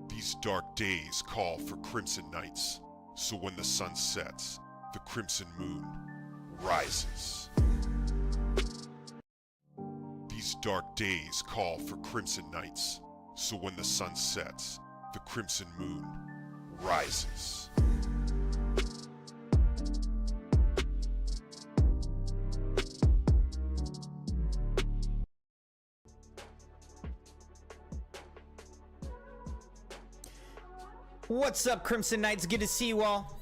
These dark days call for crimson nights, so when the sun sets, the crimson moon rises. These dark days call for crimson nights, so when the sun sets, the crimson moon rises. What's up, Crimson Knights? Good to see you all.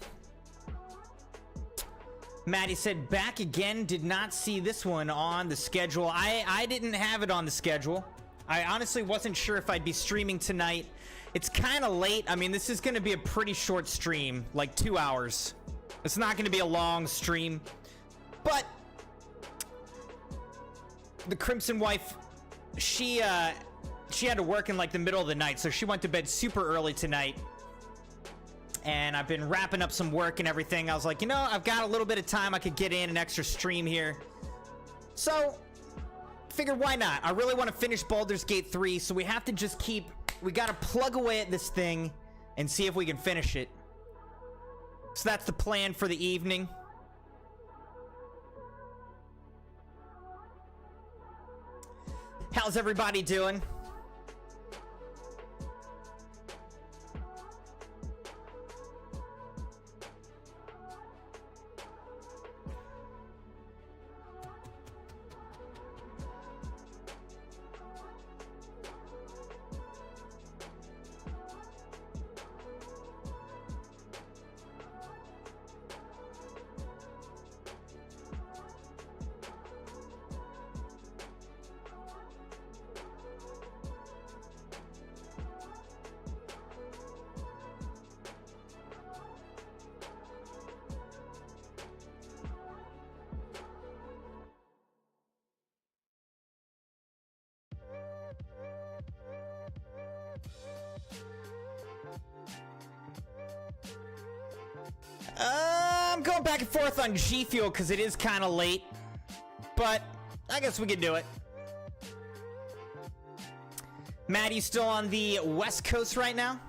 Maddie said, back again. Did not see this one on the schedule. I didn't have it on the schedule. I honestly wasn't sure if I'd be streaming tonight. It's kind of late. I mean, this is going to be a pretty short stream, like 2 hours. It's not going to be a long stream. But the Crimson wife, she had to work in like the middle of the night, so she went to bed super early tonight. And I've been wrapping up some work and everything. I was like, you know, I've got a little bit of time. I could get in an extra stream here. So, figured why not? I really want to finish Baldur's Gate 3, so we have to just we got to plug away at this thing and see if we can finish it. So that's the plan for the evening. How's everybody doing? I'm going back and forth on G Fuel because it is kind of late, but I guess we can do it. Matt, you still on the West Coast right now?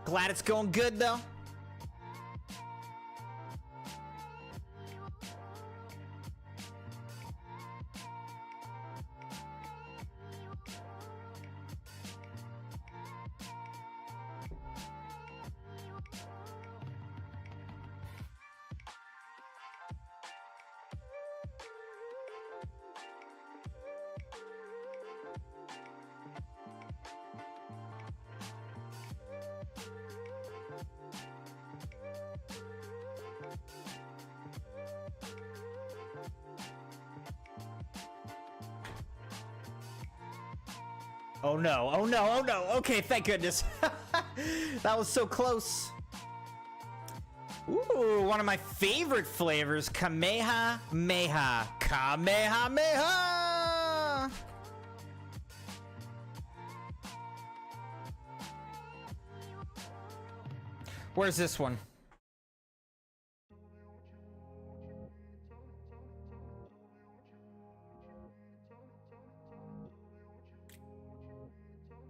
Glad it's going good though. Oh no, oh no, oh no. Okay, thank goodness. That was so close. Ooh, one of my favorite flavors, Kamehameha. Kamehameha! Where's this one?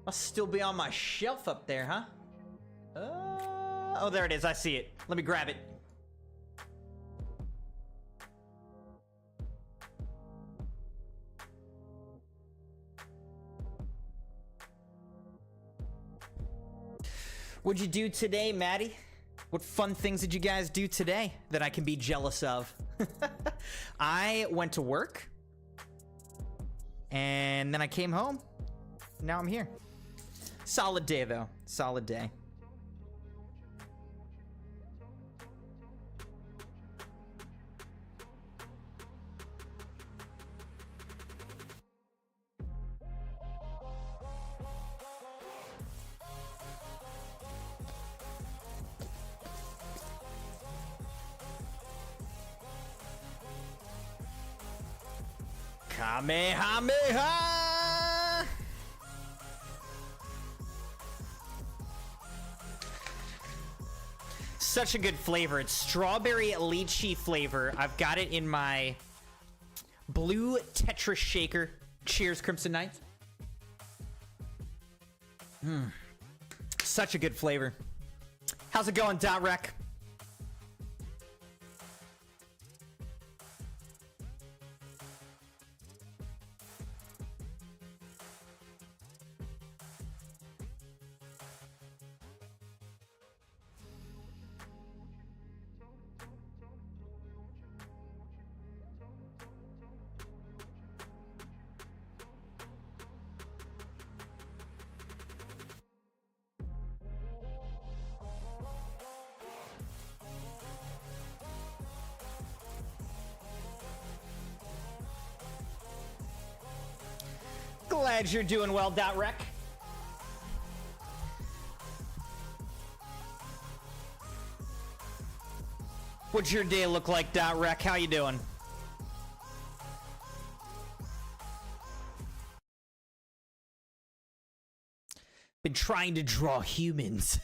Must still be on my shelf up there, huh? Oh, there it is. I see it. Let me grab it. What'd you do today, Maddie? What fun things did you guys do today that I can be jealous of? I went to work. And then I came home. Now I'm here. Solid day, though. Solid day. Kamehameha! such a good flavor. It's strawberry lychee flavor. I've got it in my blue Tetris shaker. Cheers, Crimson Knights. Such a good flavor. How's it going, .rec? Glad you're doing well, .rec. What's your day look like, .rec? How you doing? Been trying to draw humans.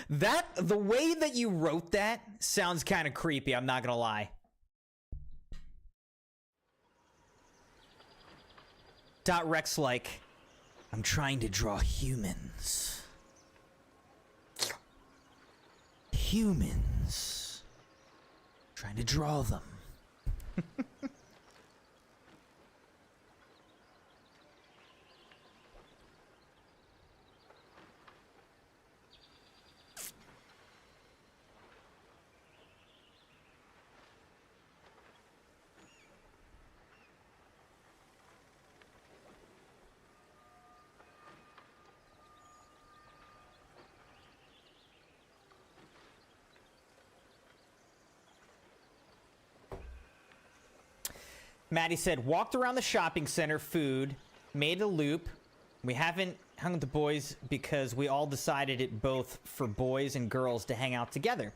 The way that you wrote that sounds kind of creepy, I'm not gonna lie. .rec's like, I'm trying to draw humans. Humans. Trying to draw them. Maddie said, walked around the shopping center, food, made a loop. We haven't hung with the boys because we all decided it both for boys and girls to hang out together.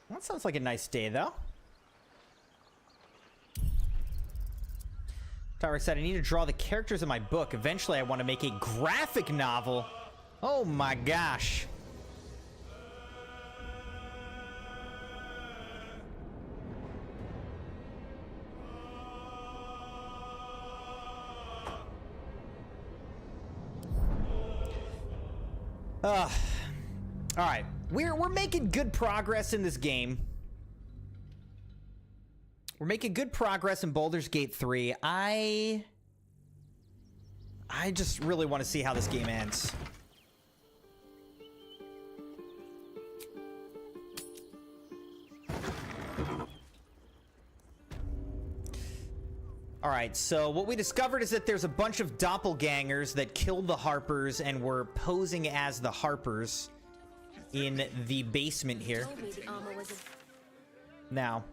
That sounds like a nice day, though. Tyreek said, I need to draw the characters in my book. Eventually, I want to make a graphic novel. Oh my gosh. All right, we're making good progress in this game. We're making good progress in Baldur's Gate 3. I just really want to see how this game ends. All right, so what we discovered is that there's a bunch of doppelgangers that killed the Harpers and were posing as the Harpers in the basement here. Now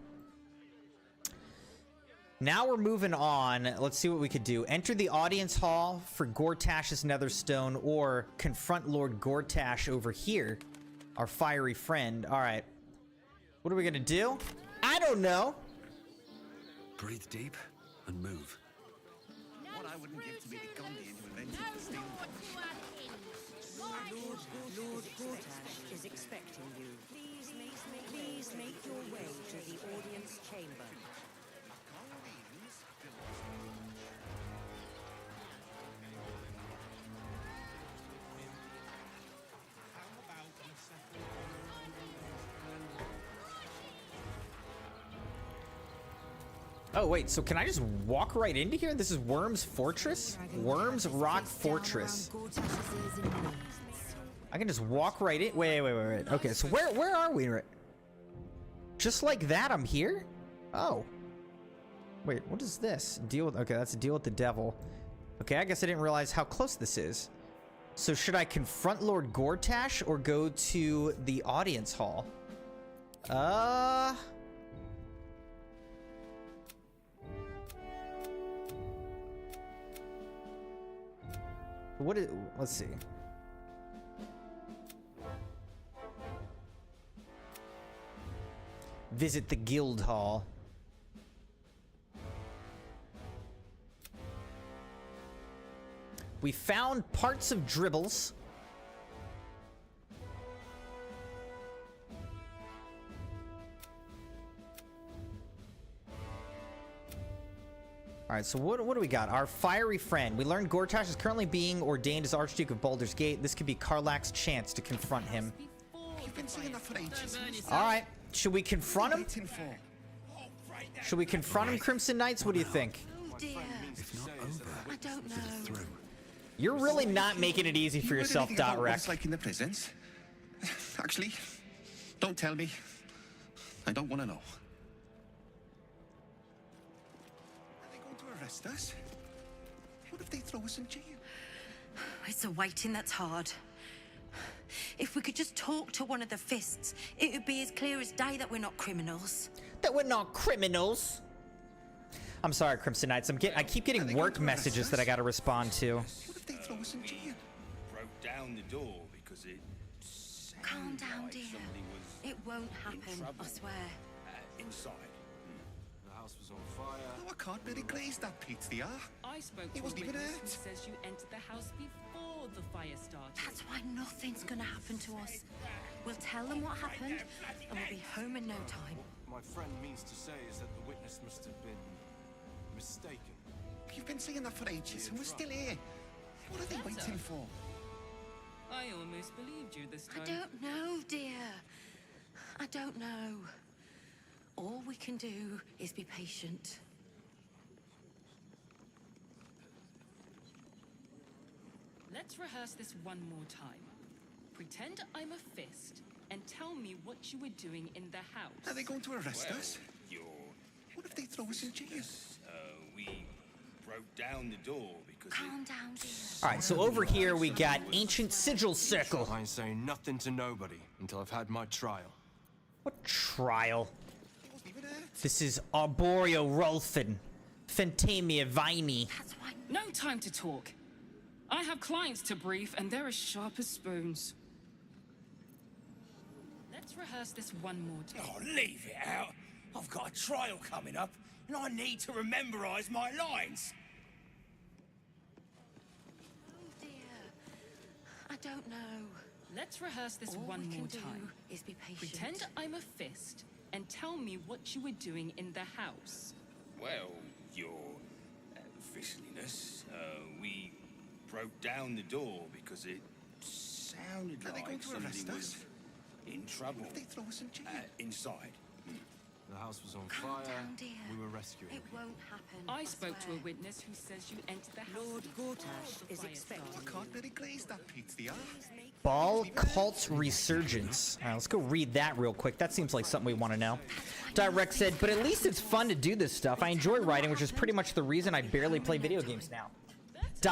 we're moving on. Let's see what we could do. Enter the audience hall for Gortash's Netherstone or confront Lord Gortash over here, our fiery friend. All right, what are we gonna do? I don't know. Breathe deep and move. What I wouldn't give to be the Gondian who invented the steel. Lord Gortash is expecting you. Please make your way to the audience chamber. Oh, wait, so can I just walk right into here? This is Worm's Fortress? Worm's Rock Fortress. I can just walk right in. Wait. Okay, so where are we? Just like that, I'm here? Oh. Wait, what is this? Deal with, okay, that's a deal with the devil. Okay, I guess I didn't realize how close this is. So should I confront Lord Gortash or go to the audience hall? What is, let's see. Visit the guild hall. We found parts of Dribbles. Alright, so what do we got? Our fiery friend. We learned Gortash is currently being ordained as Archduke of Baldur's Gate. This could be Karlach's chance to confront him. You've been saying that for ages. Alright, should we confront him? Waiting for. Should we confront him, Crimson Knights? What do you think? Oh dear. If not over, I don't know. through. You're really not making it easy for yourself, What Rec. it's like in the prisons? Actually, don't tell me. I don't want to know. Are they going to arrest us? What if they throw us in jail? It's the waiting that's hard. If we could just talk to one of the fists, it would be as clear as day that we're not criminals. That we're not criminals. I'm sorry, Crimson Knights. I keep getting work messages that I gotta respond to. What if they throw us in jail? Broke down the door because it Calm down, like dear. somebody was It won't happen, trouble. I swear. inside. The house was on fire. Oh, I can't really glaze that pizza. I spoke He to a wasn't even witness who hurt. says you entered the house before the fire started. That's why nothing's gonna happen to us. We'll tell them what happened, and we'll be home in no time. What my friend means to say is that the witness must have been mistaken. You've been saying that for ages, and we're still here. What are they waiting for? I almost believed you this time. I don't know, dear. I don't know. All we can do is be patient. Let's rehearse this one more time. Pretend I'm a fist and tell me what you were doing in the house. Are they going to arrest us? Your What if they throw us in jail? we broke down the door because Calm down, dear. Alright, so over here we got Ancient Sigil Circle. I ain't saying nothing to nobody until I've had my trial. What trial? He wasn't even hurt. This is Arborio Rolfin. Fentamia Viney. That's why. No time to talk. I have clients to brief, and they're as sharp as spoons. Let's rehearse this one more time. Oh, leave it out. I've got a trial coming up, and I need to rememberize my lines. Oh, dear. I don't know. Let's rehearse this All one we more can time. do is be patient. Pretend I'm a fist and tell me what you were doing in the house. Well, your officialness, we broke down the door because it sounded Are they going like to somebody arrest was us? in trouble What if they throw us in jail? inside. The house was on Calm fire. down, dear. We were rescuing It people. won't happen. I spoke to swear. a witness who says you entered the house Lord before Gortash the is fire expected. I started. can't really glaze that pizza. Ball Cult Resurgence. Alright, let's go read that real quick. That seems like something we want to know. Direct said, but at least it's fun to do this stuff. I enjoy writing, which is pretty much the reason I barely play video games now.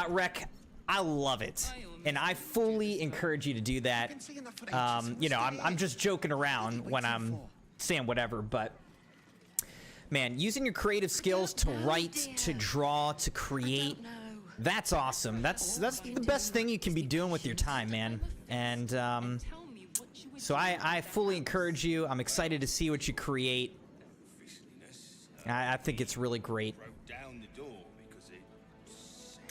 Rec, I love it. And I fully encourage you to do that. You know, I'm just joking around when I'm saying whatever, but man, using your creative skills to write, to draw, to create, that's awesome. That's the best thing you can be doing with your time, man. And Tell me what you were so I fully encourage you. I'm excited to see what you create. I think it's really great. Broke down the door because it sounded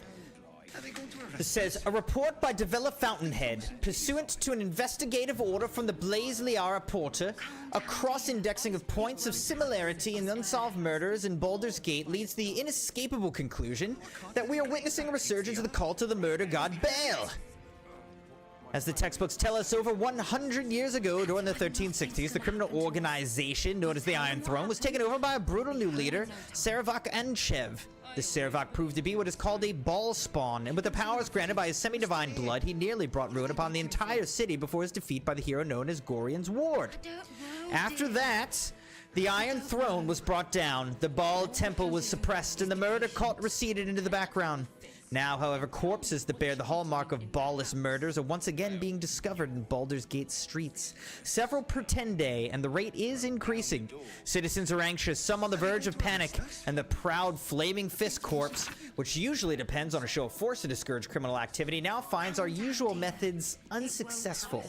like Are they going to arrest It says, a report by Devilla Fountainhead, pursuant to an investigative order from the Blaze Liara Porter, a cross-indexing of points of similarity in unsolved murders in Baldur's Gate leads to the inescapable conclusion that we are witnessing a resurgence of the cult of the murder god Baal. As the textbooks tell us, over 100 years ago, during the 1360s, the criminal organization known as the Iron Throne was taken over by a brutal new leader, Saravak Anchev. This Saravak proved to be what is called a ball spawn, and with the powers granted by his semi-divine blood, he nearly brought ruin upon the entire city before his defeat by the hero known as Gorian's Ward. After that, the Iron Throne was brought down, the Baal Temple was suppressed, and the murder cult receded into the background. Now, however, corpses that bear the hallmark of Bawless murders are once again being discovered in Baldur's Gate streets. Several per 10 day, and the rate is increasing. Citizens are anxious, some on the verge of panic, and the proud Flaming Fist Corpse, which usually depends on a show of force to discourage criminal activity, now finds our usual methods unsuccessful.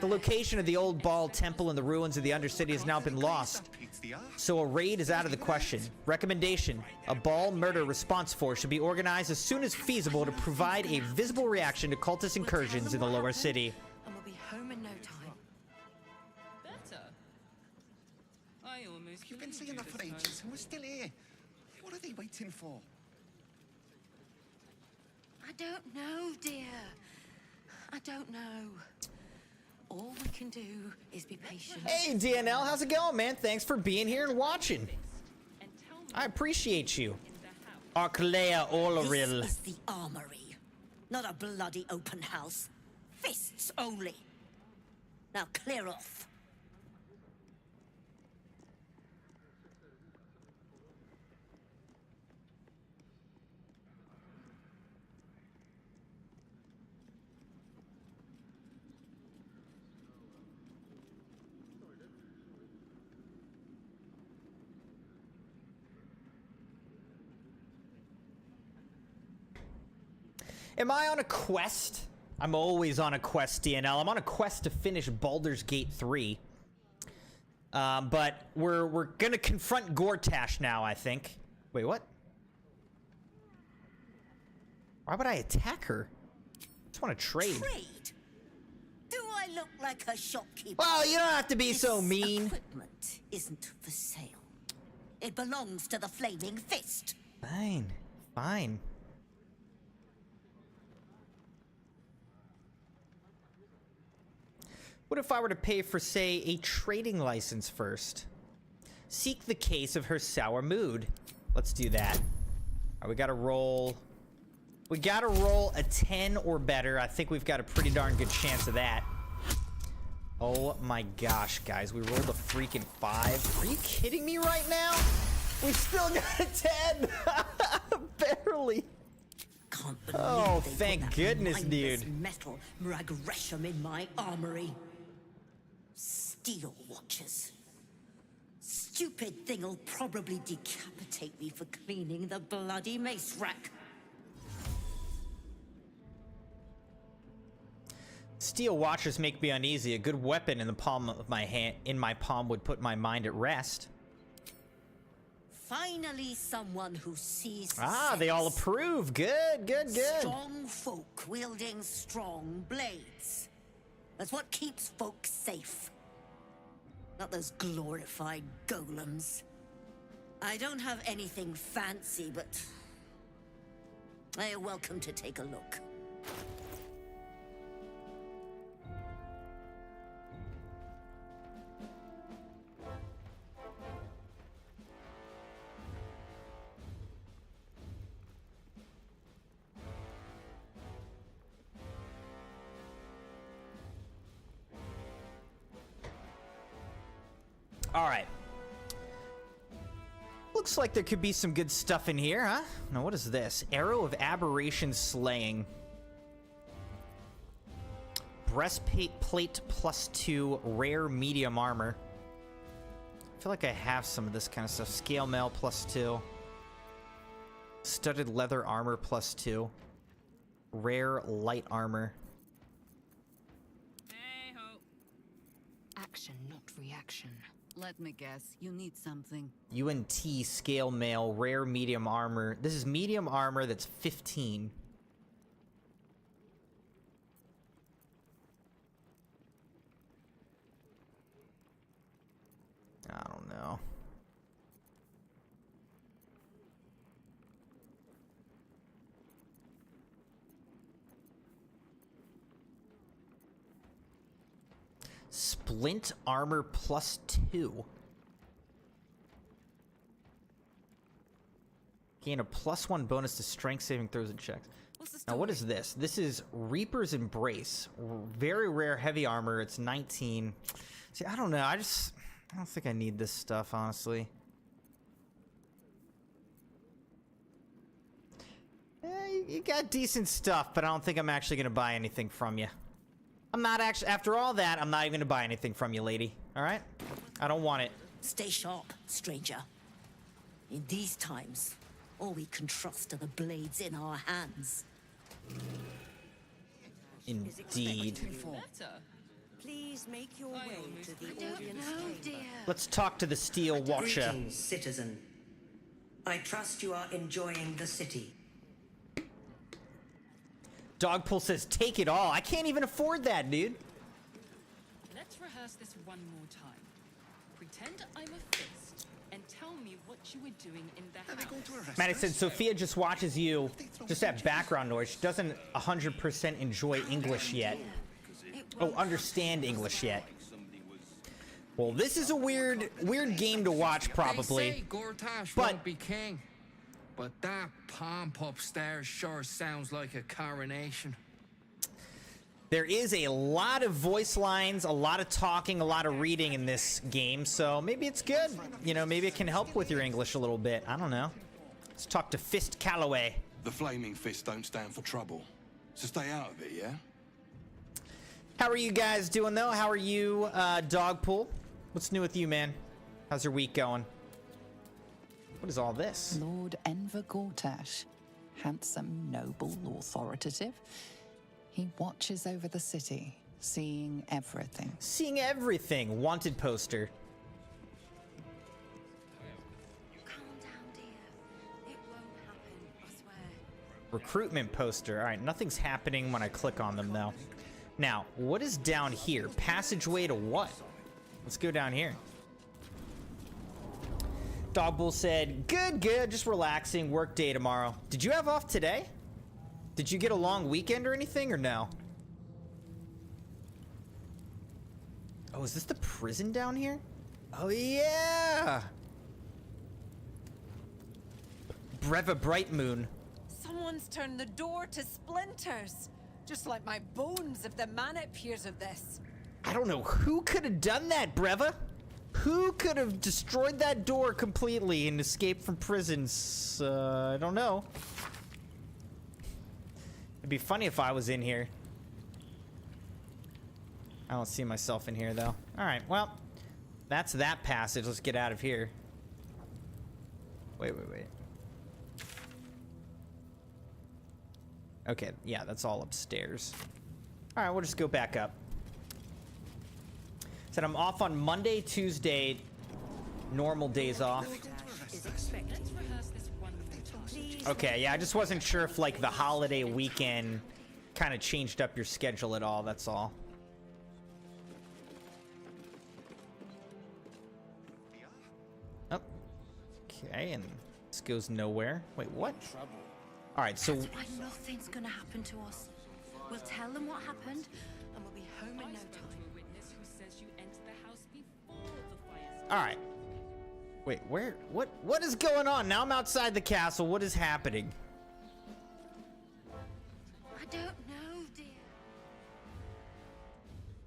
The location of the old Baal Temple in the ruins of the Undercity has now been lost, so a raid is out of the question. Recommendation: a Baal murder response force should be organized as soon as feasible to provide a visible reaction to cultist incursions in the lower city. And we'll be home in no time. better. I almost You've been believed saying you that for this time. ages, and we're still here. What are they waiting for? I don't know, dear. I don't know. All we can do is be patient. Hey, DNL, how's it going, man? Thanks for being here and watching. I appreciate you. Arclea Oloril. This is the armory, not a bloody open house. Fists only. Now clear off. Am I on a quest? I'm always on a quest, DNL. I'm on a quest to finish Baldur's Gate 3. But we're gonna confront Gortash now, I think. Wait, what? Why would I attack her? I just want to trade. Trade? Do I look like a shopkeeper? Well, you don't have to be so This mean. Equipment isn't for sale. It belongs to the Flaming Fist. Fine, fine. What if I were to pay for, say, a trading license first? Seek the case of her sour mood. Let's do that. All right, we gotta roll. We gotta roll a 10 or better. I think we've got a pretty darn good chance of that. Oh my gosh, guys. We rolled a freaking 5. Are you kidding me right now? We still got a 10. Barely. Can't believe Oh, they put thank that goodness, mindless dude. metal Gresham in my armory. Steel watchers. Stupid thing'll probably decapitate me for cleaning the bloody mace rack. Steel watchers make me uneasy. A good weapon in the palm of my hand, in my palm, would put my mind at rest. Finally, someone who sees They all sense. approve. Good, good, good. Strong folk wielding strong blades. That's what keeps folk safe. Not those glorified golems. I don't have anything fancy, but you're welcome to take a look. All right. Looks like there could be some good stuff in here, huh? Now, what is this? Arrow of Aberration Slaying. Breastplate plate +2, rare medium armor. I feel like I have some of this kind of stuff. Scale mail +2. Studded leather armor +2. Rare light armor. Hey-ho. Action, not reaction. Let me guess, you need something. UNT scale mail, rare medium armor. This is medium armor that's 15. I don't know. Splint armor +2. Gain a +1 bonus to strength saving throws and checks. Now, what is this? This is Reaper's Embrace. Very rare heavy armor. It's 19. See, I don't know. I don't think I need this stuff, honestly. You got decent stuff, but I don't think I'm actually going to buy anything from you. I'm not actually, after all that, I'm not even going to buy anything from you, lady. All right? I don't want it. Stay sharp, stranger. In these times, all we can trust are the blades in our hands. Indeed. Better. Please make your way to the audience No, chamber. dear. Let's talk to the Steel Watcher. Greetings, citizen. I trust you are enjoying the city. Dogpull says, take it all. I can't even afford that, dude. Let's rehearse this one more time. Pretend I'm a fist, and tell me what you were doing in the house. Maddie said Sophia just watches you, just that background noise. She doesn't 100% enjoy English yet. Oh, understand English yet. Well, this is a weird game to watch, probably. They say Gortash But won't be king, but that pomp upstairs sure sounds like a coronation. there is a lot of voice lines, a lot of talking, a lot of reading in this game, so maybe it's good. You know, maybe it can help with your English a little bit. I don't know. Let's talk to Fist Calloway. The flaming fists don't stand for trouble, so stay out of it, yeah? How are you guys doing, though? How are you, Dogpool? What's new with you, man? How's your week going? What is all this? Lord Enver Gortash, handsome, noble, authoritative. He watches over the city, seeing everything. Seeing everything. Wanted poster. Calm down, dear. It won't happen, I swear. Recruitment poster. All right, nothing's happening when I click on them, though. Now, what is down here? Passageway to what? Let's go down here. Dogbull said, good, just relaxing. Work day tomorrow. Did you have off today? Did you get a long weekend or anything, or no? Oh, is this the prison down here? Oh, yeah! Breva Brightmoon. Someone's turned the door to splinters. Just like my bones if the man hears of this. I don't know who could have done that, Breva. Who could have destroyed that door completely and escaped from prisons? I don't know. It'd be funny if I was in here. I don't see myself in here, though. Alright, well, that's that passage. Let's get out of here. Wait. Okay, yeah, that's all upstairs. Alright, we'll just go back up. Said I'm off on Monday, Tuesday, normal days off. Okay, yeah, I just wasn't sure if, like, the holiday weekend kind of changed up your schedule at all, that's all. Oh. Okay, and this goes nowhere. Wait, what? Alright, so... That's why nothing's gonna happen to us. We'll tell them what happened, and we'll be home in no time. Alright. Wait, where? What is going on? Now I'm outside the castle. What is happening? I don't know, dear.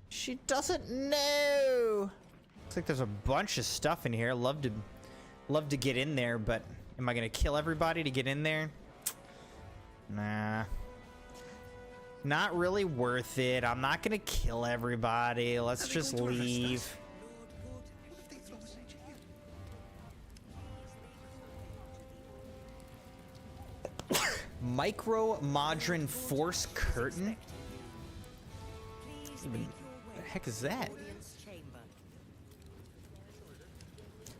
She doesn't know. Looks like there's a bunch of stuff in here. Love to get in there, but am I gonna kill everybody to get in there? Nah. Not really worth it. I'm not gonna kill everybody. Let's just leave. Micro Modern Force Curtain? What the heck is that?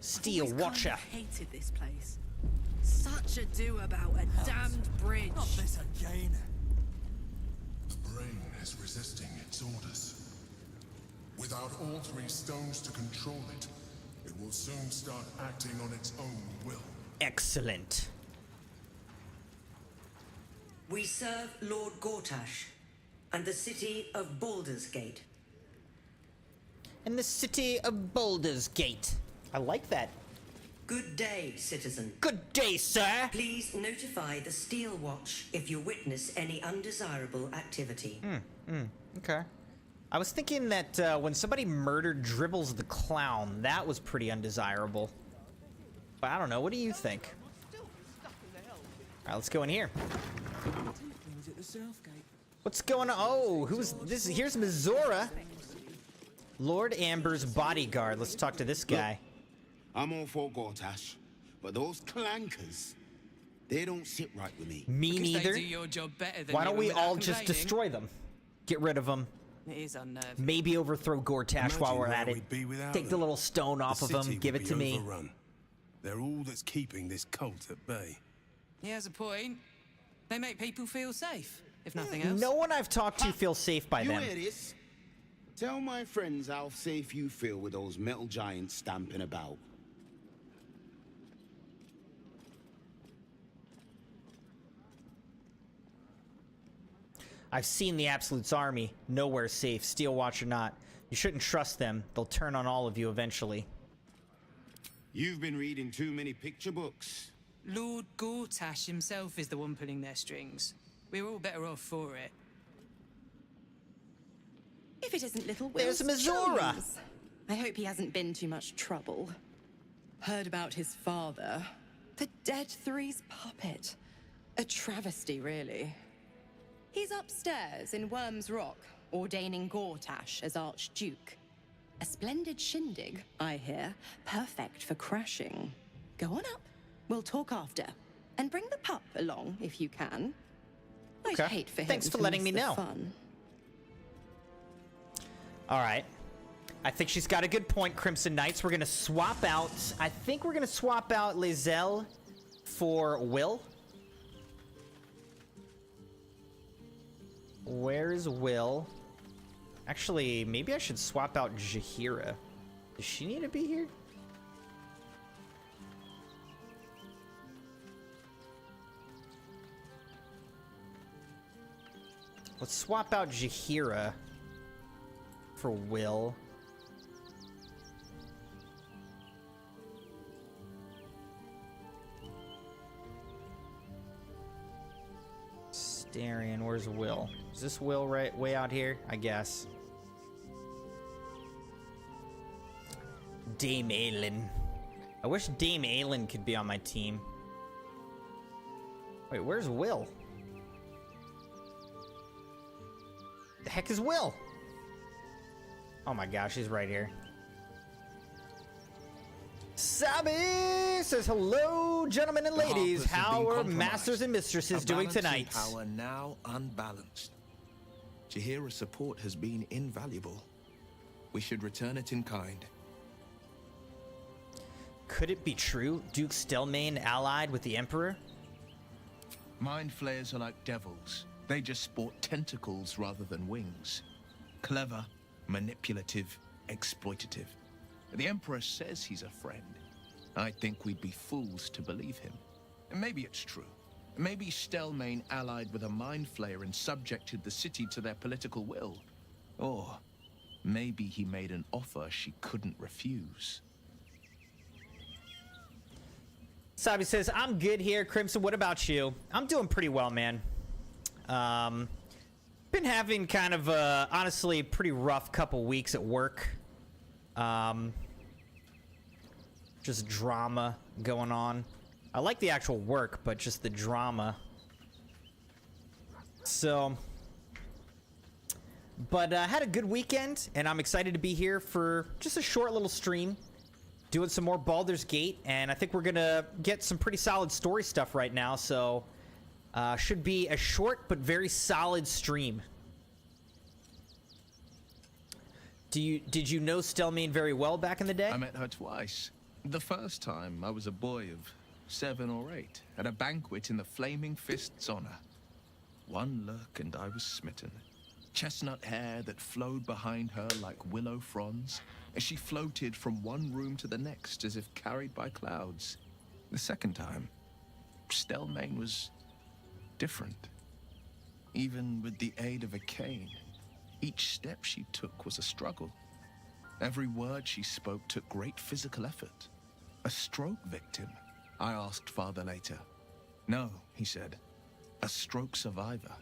Steel Watcher. Hated this place. Such a do about a damned bridge. Not this again. The brain is resisting its orders. Without all three stones to control it, it will soon start acting on its own will. Excellent. We serve Lord Gortash and the city of Baldur's Gate. In the city of Baldur's Gate. I like that. Good day, citizen. Good day, sir. Please notify the Steel Watch if you witness any undesirable activity. Okay. I was thinking that when somebody murdered Dribbles the Clown, that was pretty undesirable. But I don't know. What do you think? All right, let's go in here. What's going on? Oh, who's this? Here's Mizora. Lord Amber's bodyguard. Let's talk to this guy. I'm all for Gortash, but those clankers, they don't sit right with me. Me neither. They do your job better than Why don't you we without all just complaining. destroy them? Get rid of them. It is unnerving. Maybe overthrow Gortash while we're at it. Take the little stone off of him. Give it to me. They're all that's keeping this cult at bay. He has a point. They make people feel safe, if nothing else. No one I've talked to feels safe by You them. hear this? Tell my friends how safe you feel with those metal giants stamping about. I've seen the Absolute's army. Nowhere safe, Steel Watch or not. You shouldn't trust them. They'll turn on all of you eventually. You've been reading too many picture books. Lord Gortash himself is the one pulling their strings. We're all better off for it. If it isn't little Will. There's Missoura. I hope he hasn't been too much trouble. Heard about his father. The Dead Three's puppet. A travesty, really. He's upstairs in Worm's Rock, ordaining Gortash as Archduke. A splendid shindig, I hear. Perfect for crashing. Go on up. We'll talk after. And bring the pup along, if you can. I'd hate for him Thanks for to letting miss me the know. Fun. All right. I think she's got a good point, Crimson Knights. We're going to swap out... I think we're going to swap out Lizelle for Will. Where's Will? Actually, maybe I should swap out Jaheira. Does she need to be here? Let's swap out Jaheira for Will. Darian, where's Will? Is this Will right way out here? I guess. Dame Aelin. I wish Dame Aelin could be on my team. Wait, where's Will? The heck is Will? Oh my gosh, he's right here. Sabi says, hello, gentlemen and ladies. How are masters and mistresses doing tonight? Power now unbalanced. Jaheira's support has been invaluable. We should return it in kind. Could it be true? Duke Stelmane allied with the Emperor? Mind flayers are like devils. They just sport tentacles rather than wings. Clever, manipulative, exploitative. The Emperor says he's a friend. I think we'd be fools to believe him. And maybe it's true. Maybe Stelmane allied with a mind flayer and subjected the city to their political will. Or maybe he made an offer she couldn't refuse. Sabi says, I'm good here. Crimson, what about you? I'm doing pretty well, man. Been having kind of a, honestly, pretty rough couple weeks at work. Just drama going on. I like the actual work, but just the drama. So, but I had a good weekend, and I'm excited to be here for just a short little stream. Doing some more Baldur's Gate, and I think we're gonna get some pretty solid story stuff right now, so should be a short but very solid stream. Did you know Stelmane very well back in the day? I met her twice. The first time, I was a boy of 7 or 8, at a banquet in the Flaming Fist's honor. One look and I was smitten. Chestnut hair that flowed behind her like willow fronds, as she floated from one room to the next as if carried by clouds. The second time, Stelmane was different. Even with the aid of a cane, each step she took was a struggle. Every word she spoke took great physical effort. A stroke victim? I asked Father later. No, he said. A stroke survivor.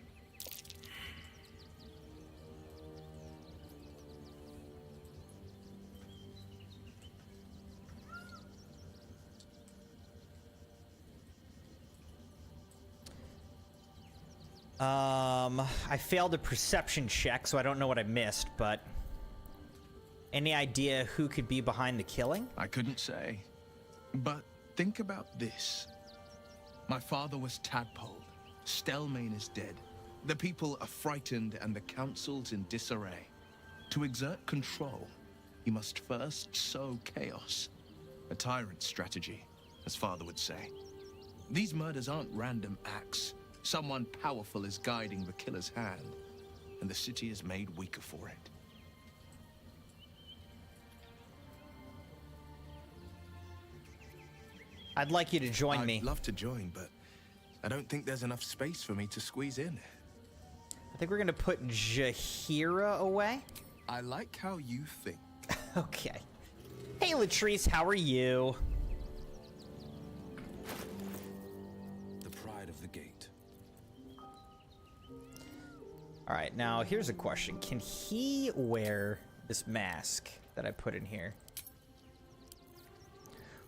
I failed a perception check, so I don't know what I missed, but any idea who could be behind the killing? I couldn't say. But think about this. My father was tadpoled. Stelmane is dead. The people are frightened and the council's in disarray. To exert control, he must first sow chaos. A tyrant's strategy, as father would say. These murders aren't random acts. Someone powerful is guiding the killer's hand, and the city is made weaker for it. I'd like you to join me. I'd love to join, but I don't think there's enough space for me to squeeze in. I think we're gonna put Jaheira away. I like how you think. Okay. Hey, Latrice, how are you? The pride of the gate. All right, now here's a question. Can he wear this mask that I put in here?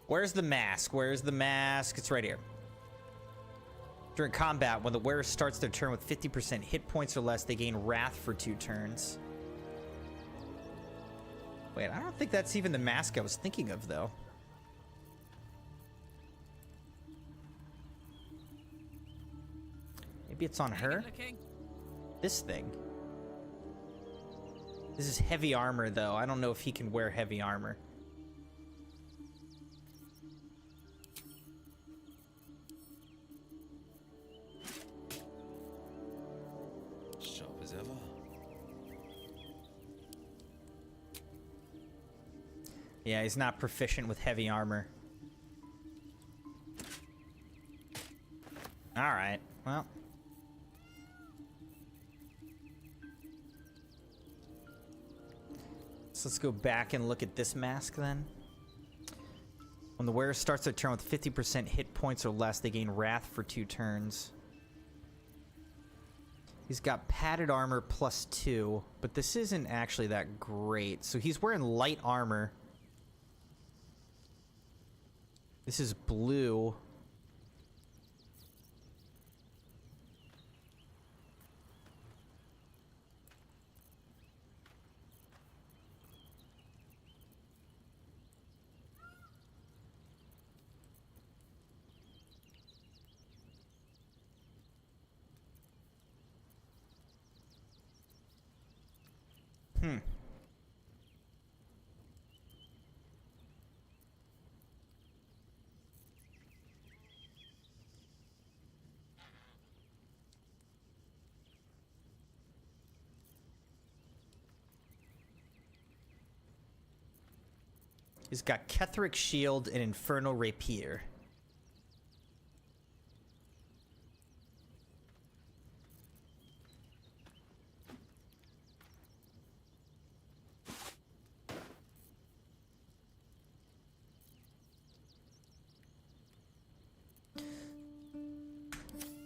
Where's the mask? Where's the mask? It's right here. During combat, when the wearer starts their turn with 50% hit points or less, they gain Wrath for 2 turns. Wait, I don't think that's even the mask I was thinking of, though. Maybe it's on her? This thing. This is heavy armor, though. I don't know if he can wear heavy armor. Sharp as ever. Yeah, he's not proficient with heavy armor. Alright, well. So let's go back and look at this mask then. When the wearer starts their turn with 50% hit points or less, they gain Wrath for 2 turns. He's got padded armor +2, but this isn't actually that great. So he's wearing light armor. This is blue. He's got Ketheric Shield and Infernal Rapier.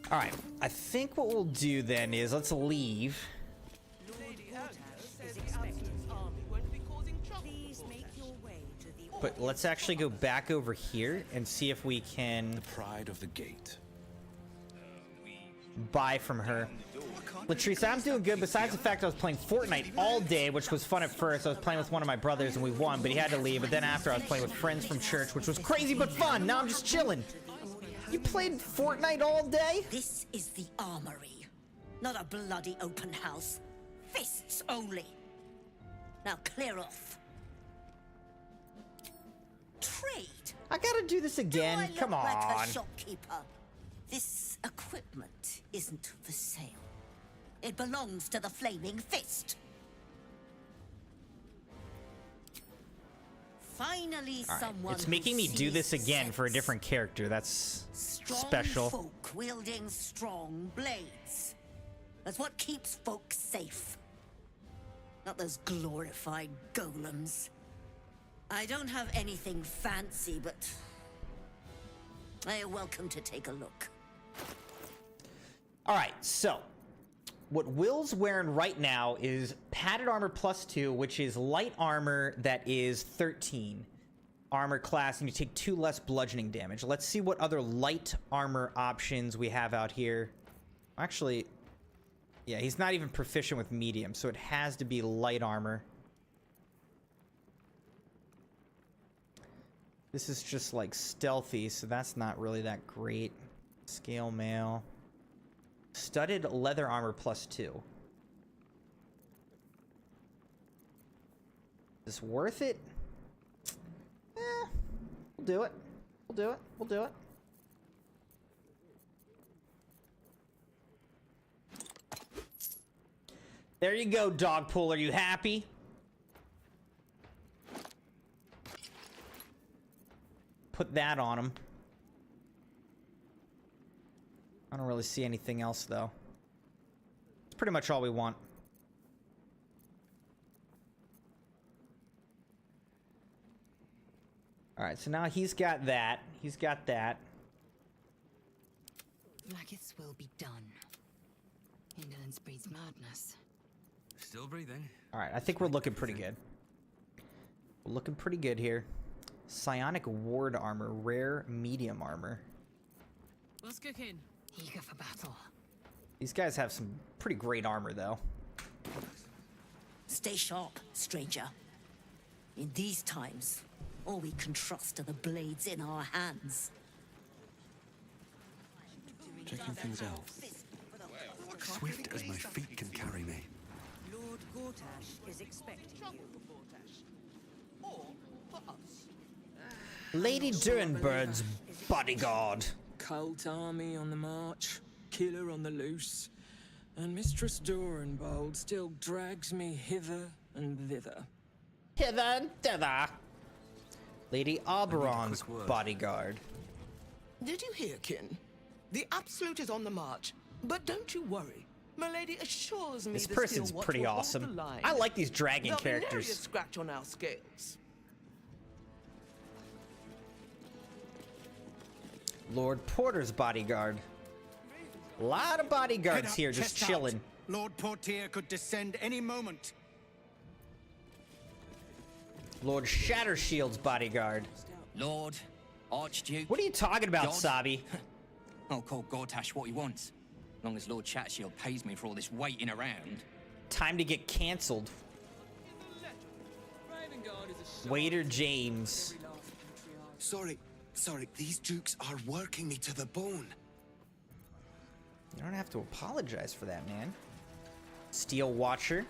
All right, I think what we'll do then is let's leave. But let's actually go back over here and see if we can... The pride of the gate. Buy from her. Latrice, I'm doing good besides the fact I was playing Fortnite all day, which was fun at first. I was playing with one of my brothers and we won, but he had to leave. But then after I was playing with friends from church, which was crazy but fun. Now I'm just chilling. You played Fortnite all day? This is the armory, not a bloody open house. Fists only. Now clear off. Trade. I gotta do this again. Do I look Come on. Like a shopkeeper? This equipment isn't for sale. It belongs to the Flaming Fist. Finally, All right. someone. It's making me do this again for a different character. That's special. Folk wielding strong blades. That's what keeps folk safe. Not those glorified golems. I don't have anything fancy, but you're welcome to take a look. All right, so what Will's wearing right now is padded armor +2, which is light armor that is 13 armor class, and you take 2 less bludgeoning damage. Let's see what other light armor options we have out here. Actually, yeah, he's not even proficient with medium, so it has to be light armor. This is just like stealthy, so that's not really that great. Scale mail. Studded leather armor +2. Is this worth it? We'll do it. We'll do it. We'll do it. There you go, Dogpool. Are you happy? Put that on him. I don't really see anything else, though. It's pretty much all we want. Alright, so now he's got that. He's got that. Blackets will be done. Indolence breeds madness. Still breathing. Alright, I think we're looking pretty good. We're looking pretty good here. Psionic ward armor, rare medium armor. What's cooking? Eager for battle. These guys have some pretty great armor, though. Stay sharp, stranger. In these times, all we can trust are the blades in our hands. Checking things out. Swift as my feet can carry me. Lord Gortash is expecting you. Lady Durenbird's bodyguard. Cult army on the march, killer on the loose, and Mistress Dorenbold still drags me hither and thither. Hither and thither. Lady Oberon's bodyguard. Did you hear, kin? The Absolute is on the march, but don't you worry. Milady assures me This the person's Steel Watch pretty will hold awesome. the line. I like these dragon There'll be nary a characters. scratch on our scales. Lord Porter's bodyguard. A lot of bodyguards Head up, here just chest out. chilling. Lord Portier could descend any moment. Lord Shattershield's bodyguard. Lord, Archduke. What are you talking about, God? Sabi? I'll call Gortash what he wants. As long as Lord Shattershield pays me for all this waiting around. Time to get cancelled. Waiter James. Sorry, these dukes are working me to the bone. You don't have to apologize for that, man. Steel Watcher.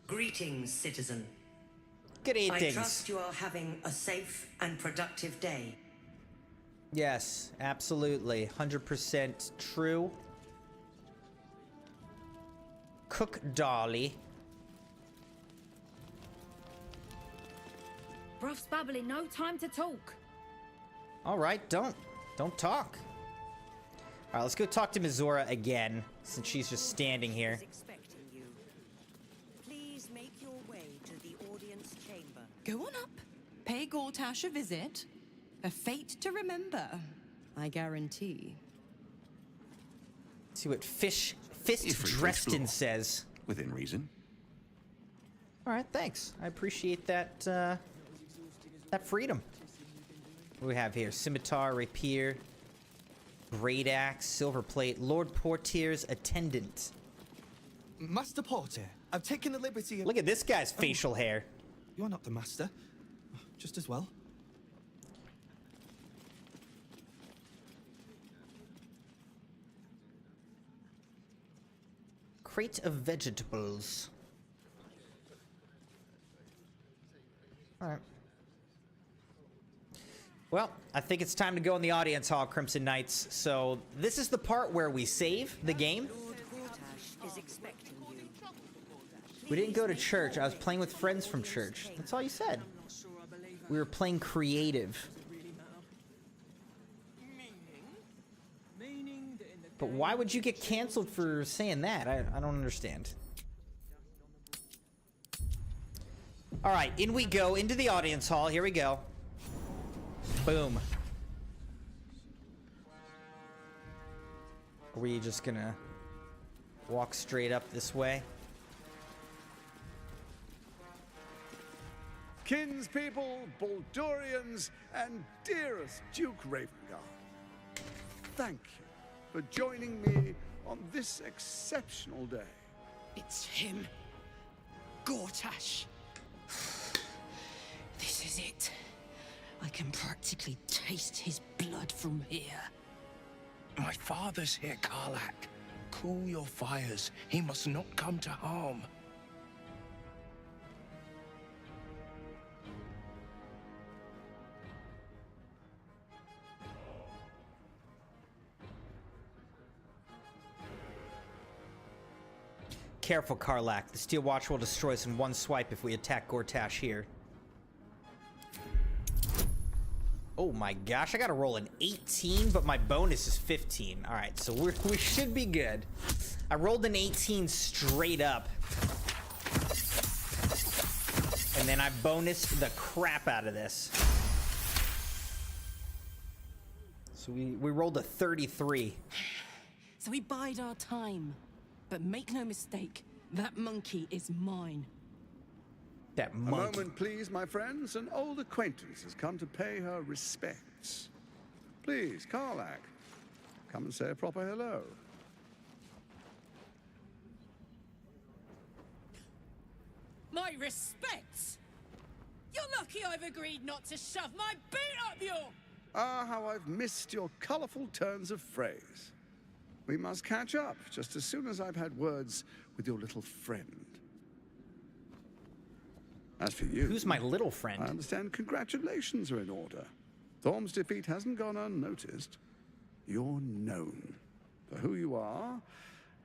Greetings, citizen. Greetings. I trust you are having a safe and productive day. Yes, absolutely. 100% true. Cook Dolly. Bruff's babbling, no time to talk. All right, don't talk. All right, let's go talk to Mizora again, since she's just standing here. Expecting you. Please make your way to the audience chamber. Go on up. Pay Gortash a visit. A fate to remember, I guarantee. See what Fist Dresden says. Within reason. All right, thanks. I appreciate that, that freedom. What do we have here? Scimitar, Rapier, Great Axe, Silver Plate, Lord Portier's attendant. Master Porter, I've taken the liberty of... Look at this guy's facial hair. You're not the master. Just as well. Crate of vegetables. All right. Well, I think it's time to go in the audience hall, Crimson Knights. So this is the part where we save the game. Lord Gortash is expecting you. We didn't go to church. I was playing with friends from church. That's all you said. We were playing creative. But why would you get canceled for saying that? I don't understand. All right, in we go into the audience hall. Here we go. Boom. Are we just gonna walk straight up this way? Kinspeople, Baldurians, and dearest Duke Ravengard, thank you for joining me on this exceptional day. It's him. Gortash. This is it. I can practically taste his blood from here. My father's here, Karlak. Cool your fires. He must not come to harm. Careful, Karlak. The Steel Watch will destroy us in one swipe if we attack Gortash here. Oh my gosh, I gotta roll an 18, but my bonus is 15. All right, so we should be good. I rolled an 18 straight up. And then I bonused the crap out of this. So we rolled a 33. So we bide our time. But make no mistake, that monkey is mine. That A monkey. moment, please, my friends. An old acquaintance has come to pay her respects. Please, Karlak, come and say a proper hello. My respects! You're lucky I've agreed not to shove my boot up your... Ah, how I've missed your colorful turns of phrase. We must catch up just as soon as I've had words with your little friend. As for you... Who's my little friend? I understand congratulations are in order. Thorm's defeat hasn't gone unnoticed. You're known for who you are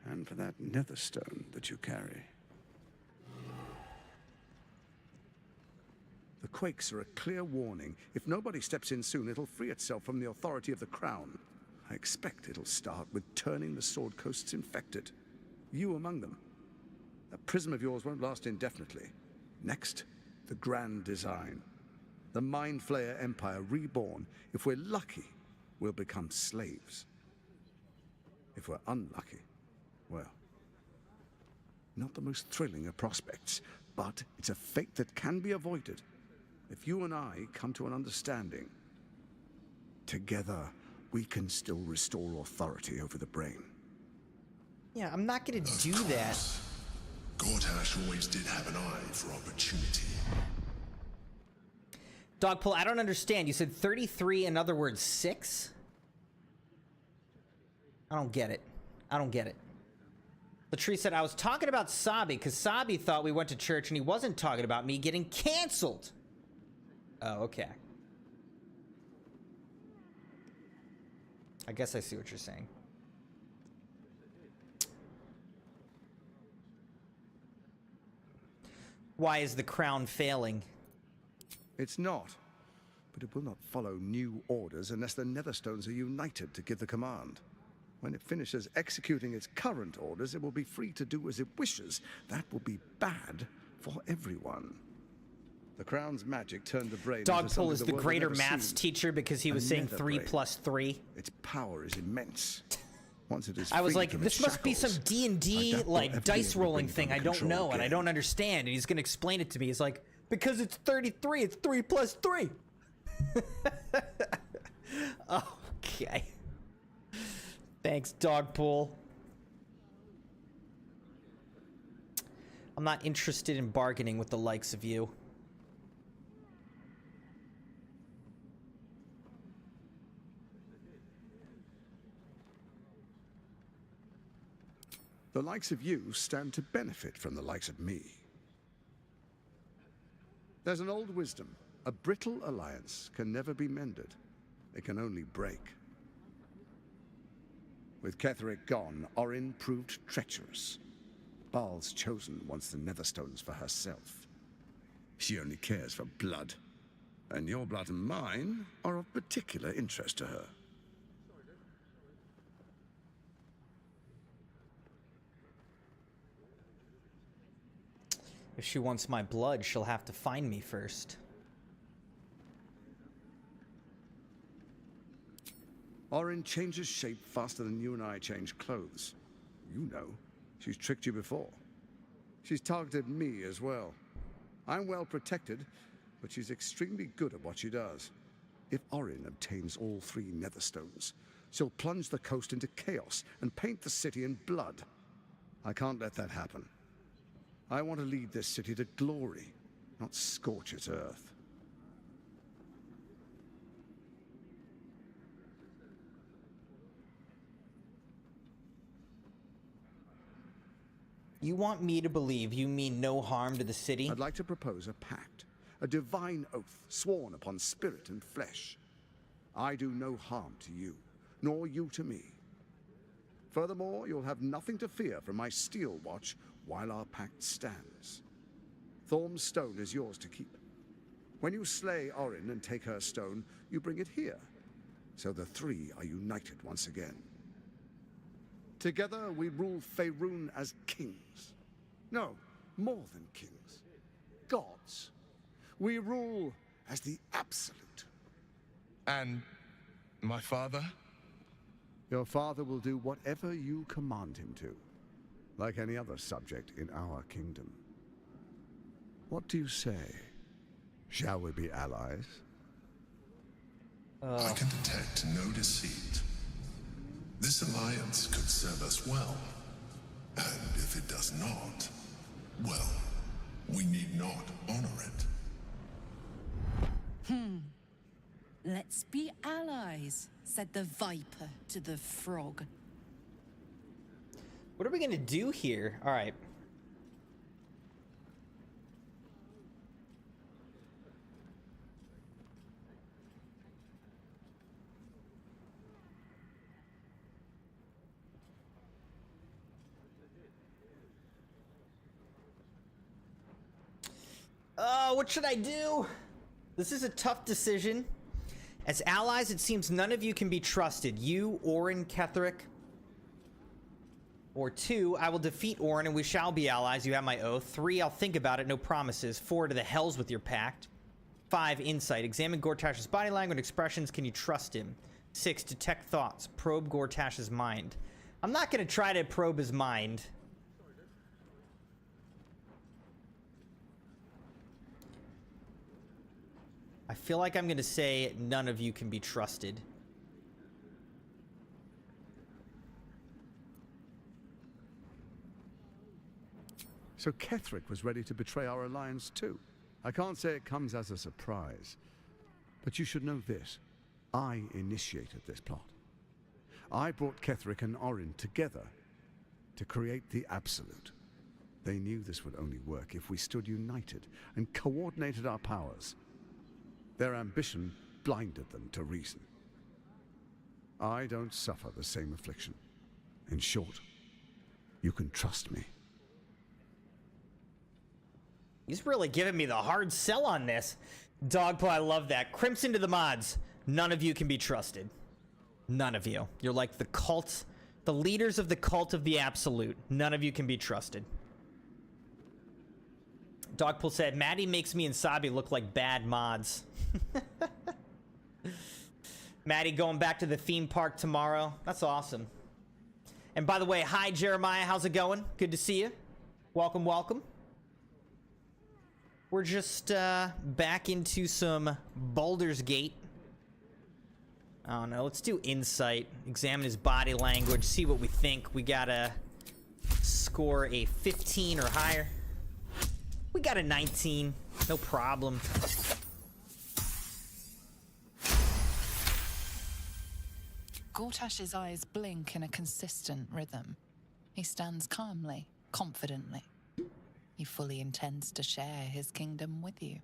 and for that netherstone that you carry. The quakes are a clear warning. If nobody steps in soon, it'll free itself from the authority of the Crown. I expect it'll start with turning the Sword Coasts infected. You among them. That prism of yours won't last indefinitely. Next, the grand design. The Mind Flayer Empire reborn. If we're lucky, we'll become slaves. If we're unlucky, well, not the most thrilling of prospects, but it's a fate that can be avoided. If you and I come to an understanding, together we can still restore authority over the brain. Yeah, I'm not gonna do that. Gortash always did have an eye for opportunity. Dogpull, I don't understand. You said 33, in other words, 6? I don't get it. I don't get it. Latrice said, I was talking about Sabi, because Sabi thought we went to church and he wasn't talking about me getting canceled. Oh, okay. I guess I see what you're saying. Why is the crown failing? It's not. But it will not follow new orders unless the Netherstones are united to give the command. When it finishes executing its current orders, it will be free to do as it wishes. That will be bad for everyone. The Crown's magic turned the brain into Dogpull something is the the world greater had never maths seen. teacher because he was A saying nether 3 brain. plus 3. Its power is immense. Once it is I was freed like, from this its must be some shackles, D&D I doubt like we'll ever dice be able to rolling bring it thing I under don't control know and I again. don't understand. And he's gonna explain it to me. He's like, because it's 33, it's 3 plus 3. Okay. Thanks, Dogpool. I'm not interested in bargaining with the likes of you. The likes of you stand to benefit from the likes of me. There's an old wisdom. A brittle alliance can never be mended. It can only break. With Ketheric gone, Orin proved treacherous. Baal's chosen wants the Netherstones for herself. She only cares for blood. And your blood and mine are of particular interest to her. If she wants my blood, she'll have to find me first. Orin changes shape faster than you and I change clothes. You know, she's tricked you before. She's targeted me as well. I'm well protected, but she's extremely good at what she does. If Orin obtains all 3 Netherstones, she'll plunge the coast into chaos and paint the city in blood. I can't let that happen. I want to lead this city to glory, not scorch its earth. You want me to believe you mean no harm to the city? I'd like to propose a pact, a divine oath sworn upon spirit and flesh. I do no harm to you, nor you to me. Furthermore, you'll have nothing to fear from my steel watch while our pact stands. Thorm's stone is yours to keep. When you slay Orin and take her stone, you bring it here, so the 3 are united once again. Together we rule Faerun as kings. No, more than kings. Gods. We rule as the Absolute. And my father? Your father will do whatever you command him to, like any other subject in our kingdom. What do you say? Shall we be allies? I can detect no deceit. This alliance could serve us well. And if it does not, well, we need not honor it. Let's be allies, said the viper to the frog. What are we gonna do here? All right. What should I do? This is a tough decision. As allies, it seems none of you can be trusted. You, Orin, Ketheric. Or 2, I will defeat Orin and we shall be allies. You have my oath. 3, I'll think about it. No promises. 4, to the hells with your pact. 5, insight. Examine Gortash's body language and expressions. Can you trust him? 6, detect thoughts. Probe Gortash's mind. I'm not going to try to probe his mind. I feel like I'm going to say none of you can be trusted. So Ketheric was ready to betray our alliance too. I can't say it comes as a surprise. But you should know this. I initiated this plot. I brought Ketheric and Orin together to create the Absolute. They knew this would only work if we stood united and coordinated our powers. Their ambition blinded them to reason. I don't suffer the same affliction. In short, you can trust me. He's really giving me the hard sell on this. Dogpaw, I love that. Crimson to the mods. None of you can be trusted. None of you. You're like the cult, the leaders of the cult of the Absolute. None of you can be trusted. Dogpool said, Maddie makes me and Sabi look like bad mods. Maddie going back to the theme park tomorrow. That's awesome. And by the way, hi Jeremiah, how's it going? Good to see you. Welcome, welcome. We're just back into some Baldur's Gate. I don't know, let's do insight. Examine his body language, see what we think. We gotta score a 15 or higher. We got a 19, no problem. Gortash's eyes blink in a consistent rhythm. He stands calmly, confidently. He fully intends to share his kingdom with you.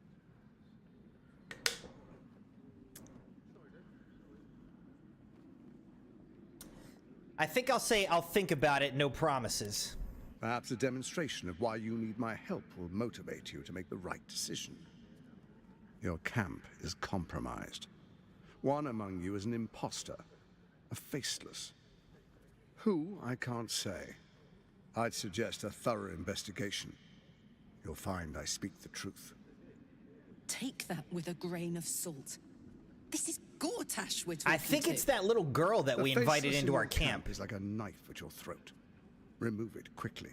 I think I'll say I'll think about it, no promises. Perhaps a demonstration of why you need my help will motivate you to make the right decision. Your camp is compromised. One among you is an imposter, a faceless. Who, I can't say. I'd suggest a thorough investigation. You'll find I speak the truth. Take that with a grain of salt. This is Gortash we're talking I think to. it's that little girl that we invited into our camp. Is like a knife at your throat. Remove it quickly,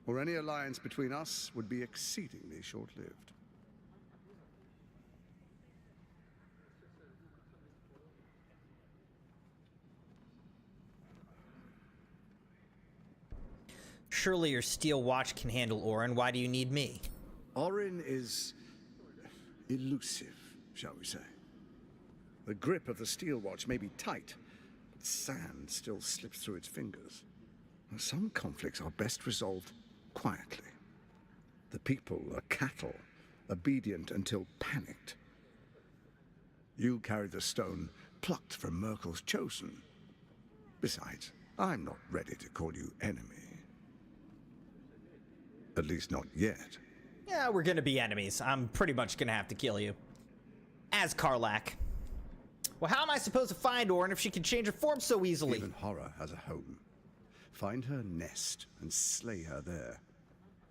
or any alliance between us would be exceedingly short-lived. Surely your steel watch can handle Orin. Why do you need me? Orin is elusive, shall we say. The grip of the steel watch may be tight, but sand still slips through its fingers. Some conflicts are best resolved quietly. The people are cattle, obedient until panicked. You carry the stone plucked from Merkel's chosen. Besides, I'm not ready to call you enemy. At least not yet. Yeah, we're gonna be enemies. I'm pretty much gonna have to kill you. As Karlach. Well, how am I supposed to find Orin if she can change her form so easily? Even horror has a home. Find her nest and slay her there.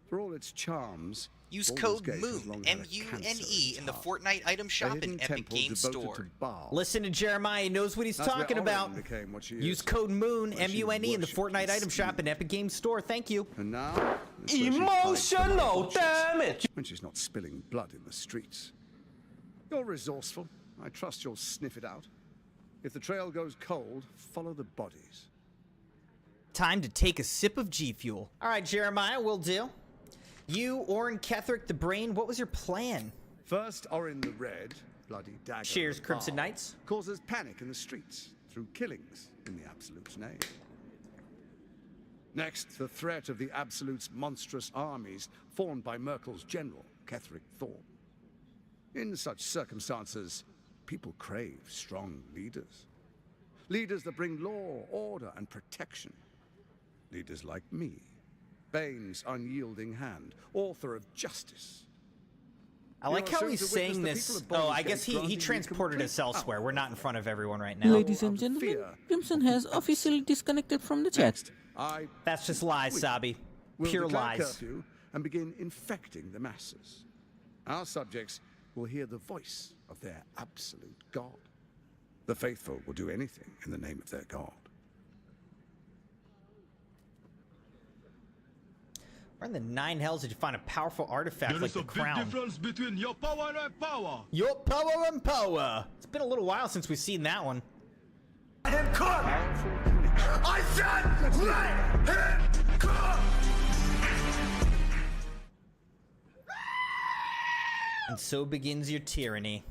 For all its charms, Use Baldur's code Gate has long MOON, had a M-U-N-E, cancer in the heart. Fortnite item A shop hidden in Epic temple Games devoted Store. to Baal. Listen to Jeremiah. He knows what he's That's where talking about. Orin became what she Use is, code MOON, where she M-U-N-E, in the worshipped Fortnite and item shop in Epic Games Store. Thank you. And now, that's where she Emotional hides the damage! when she's not spilling blood in the streets. You're resourceful. I trust you'll sniff it out. If the trail goes cold, follow the bodies. Time to take a sip of G Fuel. All right, Jeremiah, will do. You, Orin, Ketherick, the Brain, what was your plan? First, Orin the Red, bloody dagger. Cheers, of Crimson Baal, Knights. Causes panic in the streets through killings in the Absolute's name. Next, the threat of the Absolute's monstrous armies formed by Merkel's general, Ketherick Thorn. In such circumstances, people crave strong leaders. Leaders that bring law, order, and protection. Leaders like me, Bane's unyielding hand, author of justice. I like how he's saying this. Oh, I guess he transported us elsewhere. We're not in front of everyone right now. Ladies and gentlemen, Crimson has officially disconnected from the chat. That's just lies, Sabi. Pure lies. Curfew and begin infecting the masses. Our subjects will hear the voice of their absolute God. The faithful will do anything in the name of their God. Where in the nine hells did you find a powerful artifact like the crown? There is a big difference between your power and power. Your power and power. It's been a little while since we've seen that one. Him cook! I said let him cook! And so begins your tyranny.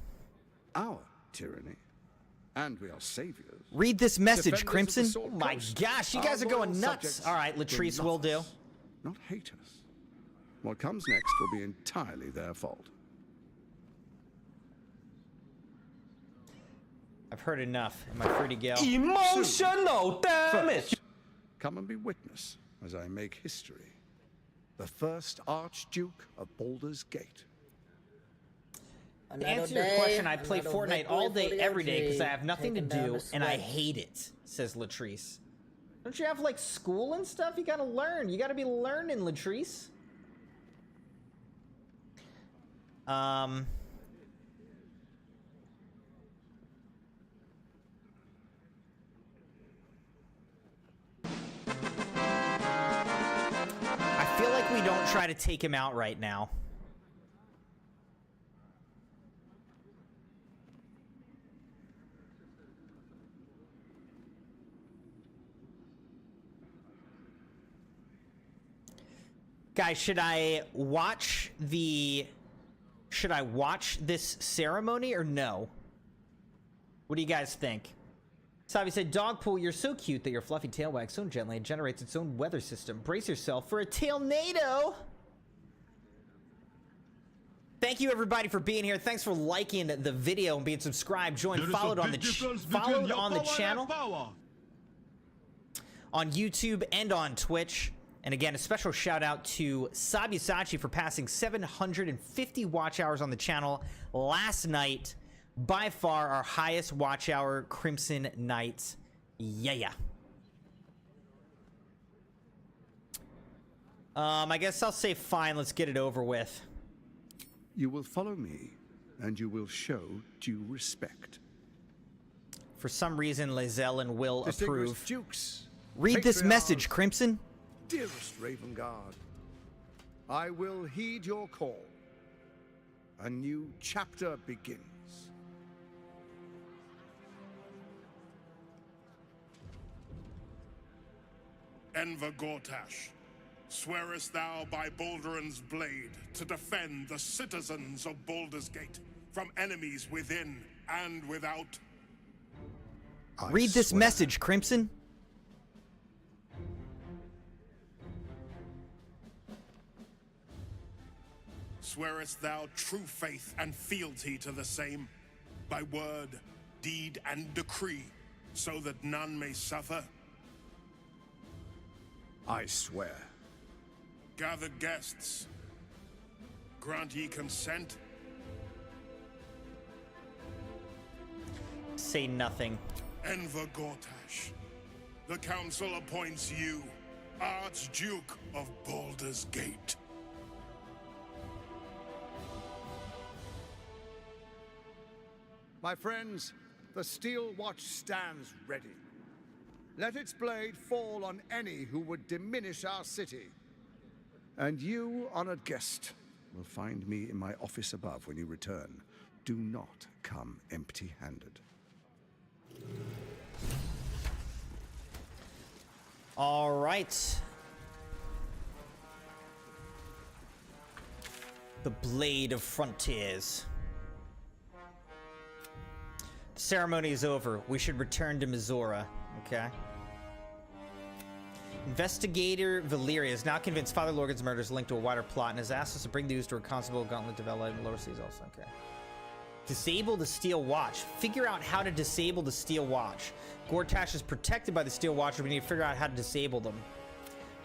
Our tyranny. And we are saviors. Read this message, Defenders Crimson. of the Sword Oh my Coast. gosh, you guys Our are going loyal nuts. subjects All right, Latrice will will love do. us, not hate us. What comes next will be entirely their fault. I've heard enough. Am I free to go? Emotional damage! First, come and be witness as I make history. The first Archduke of Baldur's Gate. To answer your question, I play Fortnite all day, every day, because I have nothing to do, and I hate it, says Latrice. Don't you have, like, school and stuff? You gotta learn. You gotta be learning, Latrice. I feel like we don't try to take him out right now. Guys, should I watch this ceremony or no? What do you guys think? Savi said, Dogpool, you're so cute that your fluffy tail wags so gently and generates its own weather system. Brace yourself for a tailnado! Thank you everybody for being here. Thanks for liking the video and being subscribed, joined, followed on the channel, on YouTube and on Twitch. And again, a special shout out to Sabyasachi for passing 750 watch hours on the channel last night. By far our highest watch hour Crimson Knights. Yeah. I guess I'll say fine, let's get it over with. You will follow me, and you will show due respect. For some reason, Lazellen will approve. Dukes, read this patriarchs, message, Crimson. Dearest Ravengard, I will heed your call. A new chapter begins. Enver Gortash, swearest thou by Balduran's blade to defend the citizens of Baldur's Gate from enemies within and without? Read this message, Crimson. Swearest thou true faith and fealty to the same, by word, deed, and decree, so that none may suffer? I swear. Gathered guests, grant ye consent? Say nothing. Enver Gortash, the council appoints you Archduke of Baldur's Gate. My friends, the Steel Watch stands ready. Let its blade fall on any who would diminish our city. And you, honored guest, will find me in my office above when you return. Do not come empty-handed. All right. The Blade of Frontiers. The ceremony is over. We should return to Missoura. Okay. Investigator Valyria is now convinced Father Lorgan's murder is linked to a wider plot and has asked us to bring news to a constable gauntlet developed in lower seas also. Okay. Disable the Steel Watch. Figure out how to disable the Steel Watch. Gortash is protected by the Steel Watch, but we need to figure out how to disable them.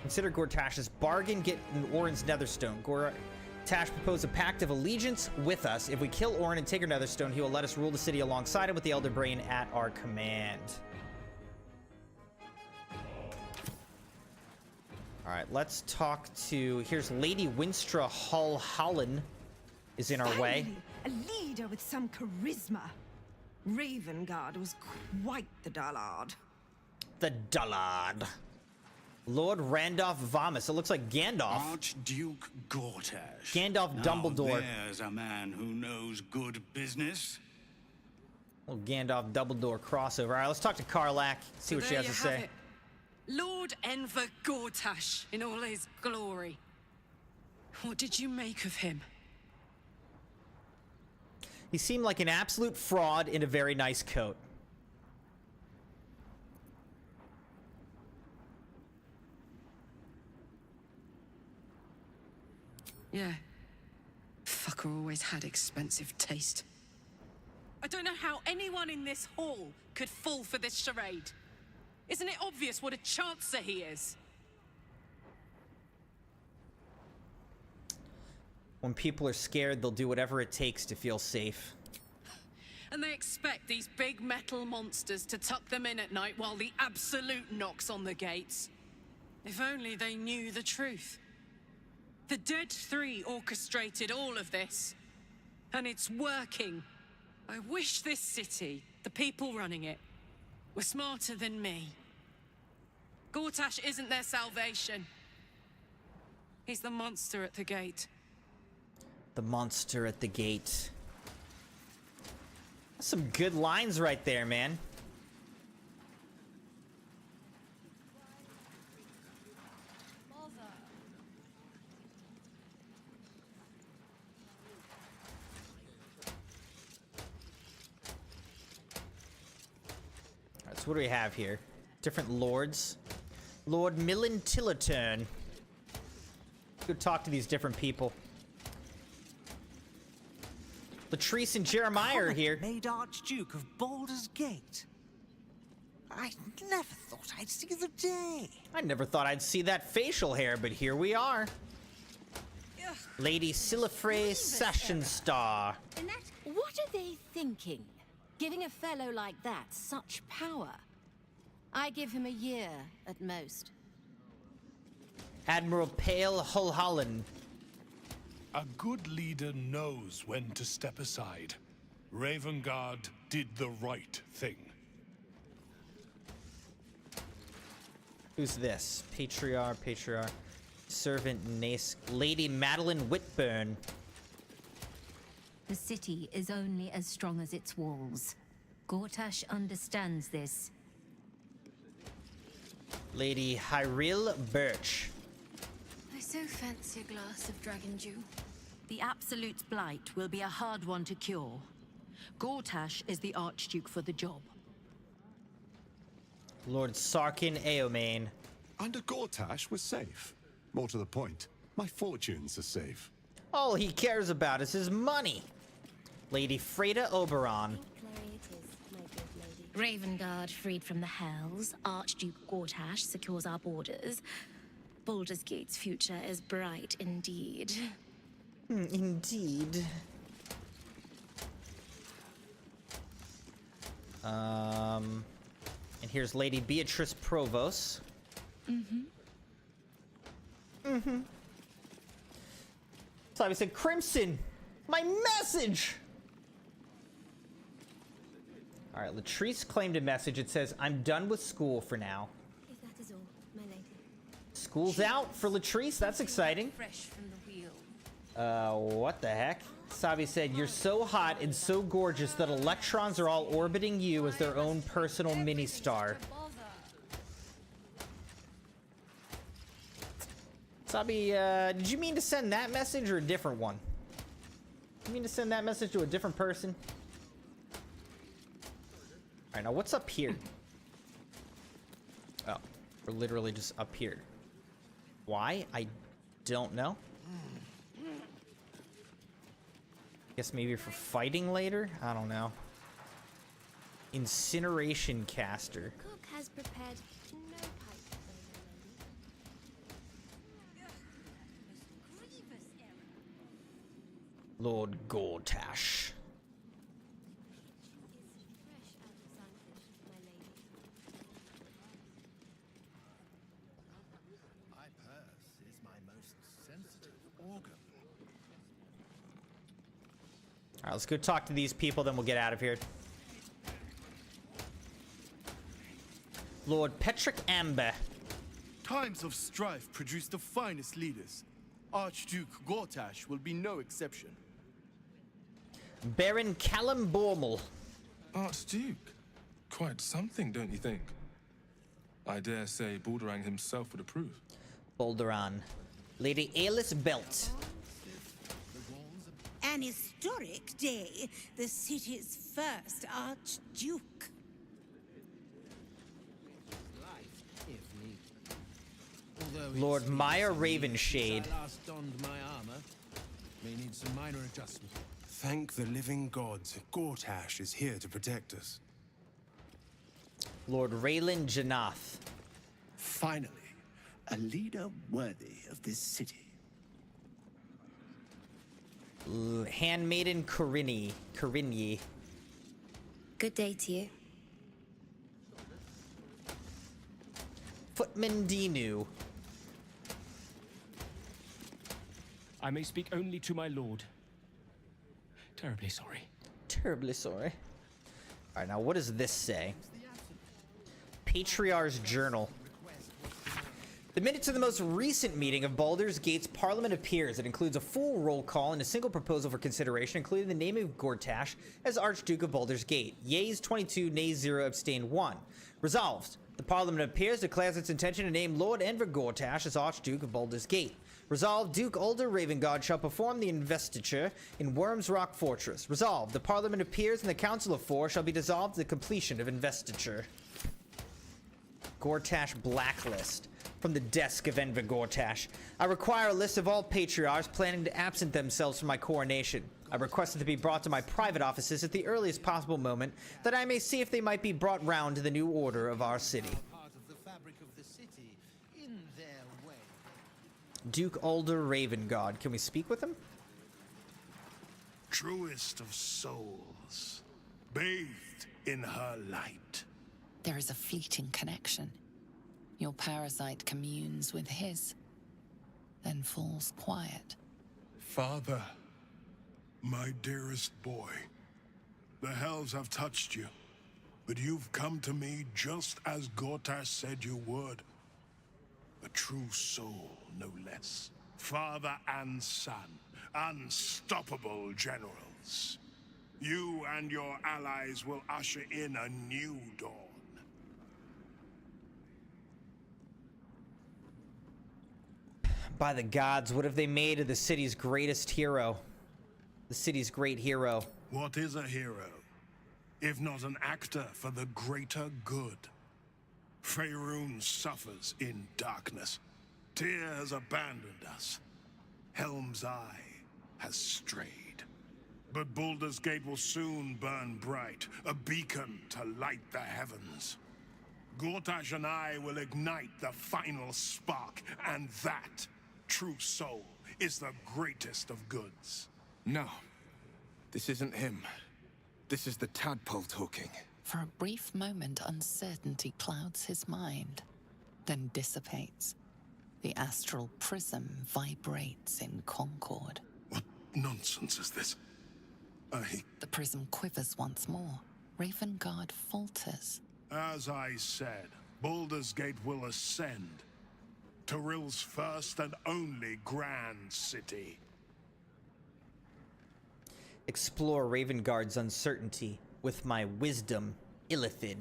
Consider Gortash's bargain. Get an Orin's Netherstone. Gortash proposed a pact of allegiance with us. If we kill Orin and take her Netherstone, he will let us rule the city alongside him with the Elder Brain at our command. All right, let's talk to... Here's Lady Winstra Hull-Holland is in our way. A leader with some charisma. Ravengard was quite the dullard. The dullard. Lord Randolph Vamus. It looks like Gandalf. Archduke Gortash. Gandalf Dumbledore. There's a man who knows good business. Little Gandalf Dumbledore crossover. All right, let's talk to Karlach. See what she has to say. Lord Enver Gortash in all his glory. What did you make of him? He seemed like an absolute fraud in a very nice coat. Yeah. Fucker always had expensive taste. I don't know how anyone in this hall could fall for this charade. Isn't it obvious what a chancer he is? When people are scared, they'll do whatever it takes to feel safe. And they expect these big metal monsters to tuck them in at night while the Absolute knocks on the gates. If only they knew the truth. The Dead Three orchestrated all of this. And it's working. I wish this city, the people running it, were smarter than me. Gortash isn't their salvation. He's the monster at the gate. The monster at the gate. That's some good lines right there, man. Alright, so what do we have here? Different lords. Lord Millen Tillerturn. Go talk to these different people. Latrice and Jeremiah are here. Made Archduke of Baldur's Gate. I never thought I'd see the day. I never thought I'd see that facial hair, but here we are. Ugh. Lady Silifre Sashenstar. What are they thinking? Giving a fellow like that such power? I give him a year at most. Admiral Pale Hull-Holland. A good leader knows when to step aside. Ravengard did the right thing. Who's this? Patriarch. Servant Nace. Lady Madeline Whitburn. The city is only as strong as its walls. Gortash understands this. Lady Hyril Birch. I so fancy a glass of dragon dew. The Absolute's blight will be a hard one to cure. Gortash is the Archduke for the job. Lord Sarkin Eomain. Under Gortash, we're safe. More to the point, my fortunes are safe. All he cares about is his money. Lady Freda Oberon. Ravengard freed from the Hells. Archduke Gortash secures our borders. Baldur's Gate's future is bright indeed. Indeed. And here's Lady Beatrice Provost. So I said, Crimson, my message! All right, Latrice claimed a message. It says, I'm done with school for now. If that is all, my lady. School's out for Latrice. That's exciting. Fresh from the wheel. What the heck? Sabi said, you're so hot and so gorgeous that electrons are all orbiting you as their own personal mini-star. Sabi, did you mean to send that message or a different one? You mean to send that message to a different person? Alright, now what's up here? Oh, we're literally just up here. Why? I don't know. Guess maybe for fighting later? I don't know. Incineration caster. Cook has prepared no pipe. Lord Gortash. My purse is my most sensitive organ. Alright, let's go talk to these people, then we'll get out of here. Lord Petrick Amber. Times of strife produce the finest leaders. Archduke Gortash will be no exception. Baron Callum Bormel. Archduke? Quite something, don't you think? I dare say Baldur himself would approve. Balduran. Lady Aelis Belt. An historic day. The city's first Archduke. Lord Maya Ravenshade. Last donned my armor. May need some minor adjustment. Thank the living gods. Gortash is here to protect us. Lord Raylan Janath. Finally, a leader worthy of this city. Handmaiden Corinne. Good day to you. Footman Dinu. I may speak only to my lord. Terribly sorry. Terribly sorry. Alright, now what does this say? Patriarch's Journal. The minutes of the most recent meeting of Baldur's Gate's Parliament appears. It includes a full roll call and a single proposal for consideration, including the name of Gortash as Archduke of Baldur's Gate. Yeas 22, nays 0, abstain 1. Resolved. The Parliament appears, declares its intention to name Lord Enver Gortash as Archduke of Baldur's Gate. Resolved, Duke Ulder Ravengard shall perform the investiture in Worm's Rock Fortress. Resolved, the Parliament appears and the Council of Four shall be dissolved at the completion of investiture. Gortash Blacklist. From the desk of Enver Gortash. I require a list of all patriarchs planning to absent themselves from my coronation. I request it to be brought to my private offices at the earliest possible moment, that I may see if they might be brought round to the new order of our city. Duke Ulder Ravengard. Can we speak with him? Truest of souls, bathed in her light. There is a fleeting connection. Your parasite communes with his, then falls quiet. Father, my dearest boy, the hells have touched you, but you've come to me just as Gortash said you would. A true soul, no less. Father and son, unstoppable generals. You and your allies will usher in a new dawn. By the gods, what have they made of the city's greatest hero? The city's great hero. What is a hero, if not an actor for the greater good? Faerun suffers in darkness. Tyr has abandoned us. Helm's Eye has strayed. But Baldur's Gate will soon burn bright, a beacon to light the heavens. Gortash and I will ignite the final spark, and that, true soul, is the greatest of goods. No. This isn't him. This is the tadpole talking. For a brief moment, uncertainty clouds his mind, then dissipates. The astral prism vibrates in concord. What nonsense is this? The prism quivers once more. Ravengard falters. As I said, Baldur's Gate will ascend. Tyrill's first and only grand city. Explore Ravengard's uncertainty with my wisdom, Illithid.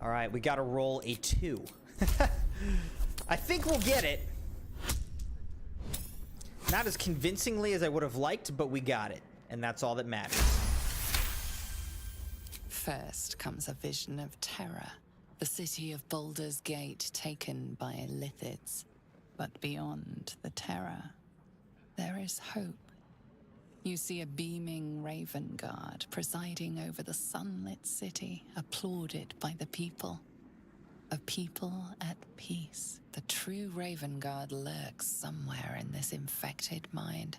Alright, we gotta roll a 2. I think we'll get it. Not as convincingly as I would have liked, but we got it. And that's all that matters. First comes a vision of terror. The city of Baldur's Gate taken by Illithids. But beyond the terror, there is hope. You see a beaming Ravengard presiding over the sunlit city, applauded by the people. A people at peace. The true Ravengard lurks somewhere in this infected mind,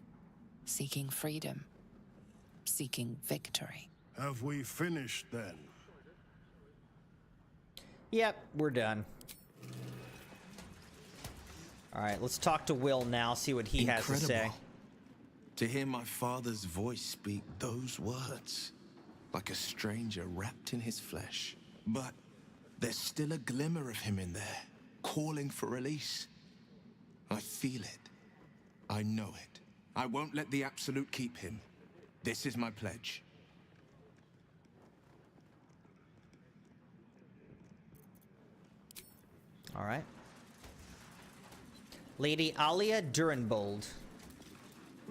seeking freedom, seeking victory. Have we finished then? Yep, we're done. Alright, let's talk to Will now, see what he has to say. To hear my father's voice speak those words, like a stranger wrapped in his flesh. But there's still a glimmer of him in there, calling for release. I feel it. I know it. I won't let the Absolute keep him. This is my pledge. All right. Lady Alia Durenbold.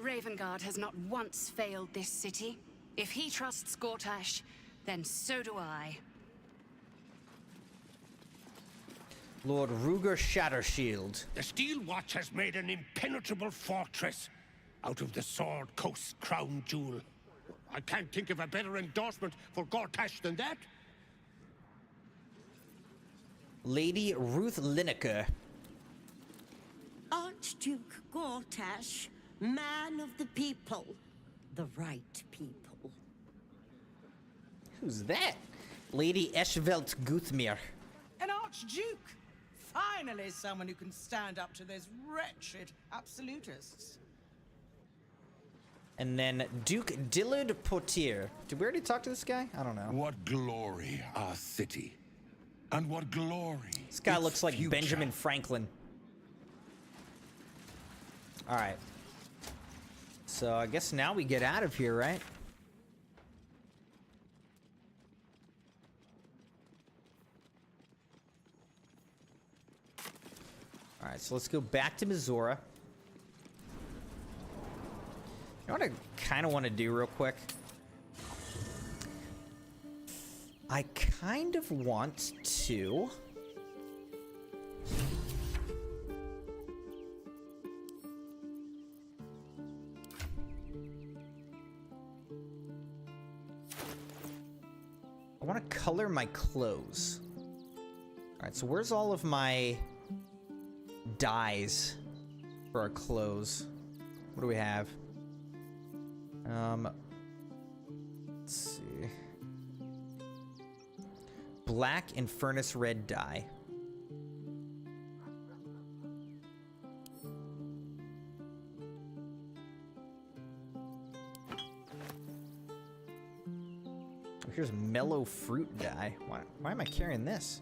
Ravengard has not once failed this city. If he trusts Gortash, then so do I. Lord Ruger Shattershield. The Steel Watch has made an impenetrable fortress out of the Sword Coast's crown jewel. I can't think of a better endorsement for Gortash than that. Lady Ruth Lineker. Archduke Gortash, man of the people, the right people. Who's that? Lady Eschvelt Guthmir. An Archduke! Finally someone who can stand up to those wretched absolutists. And then Duke Dillard Potier. Did we already talk to this guy? I don't know. What glory, our city. And what glory. This guy looks like Benjamin Franklin. Alright. So I guess now we get out of here, right? Alright, so let's go back to Missoura. You know what I kind of want to do real quick? I kind of want to... I want to color my clothes. Alright, so where's all of my dyes for our clothes? What do we have? Let's see. Black and furnace red dye. Here's mellow fruit dye. Why am I carrying this?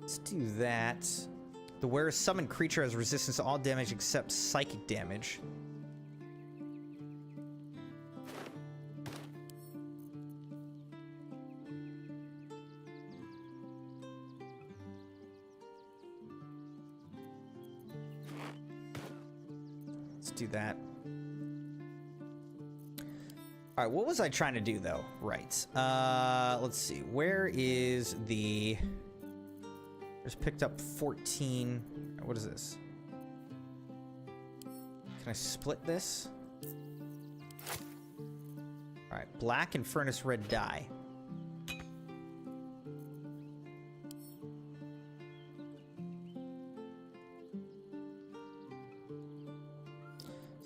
Let's do that. The wearer's summoned creature has resistance to all damage except psychic damage. Let's do that. All right, what was I trying to do though? Right. Let's see. Where is the... Just picked up 14. What is this? Can I split this? Alright, black and furnace red dye.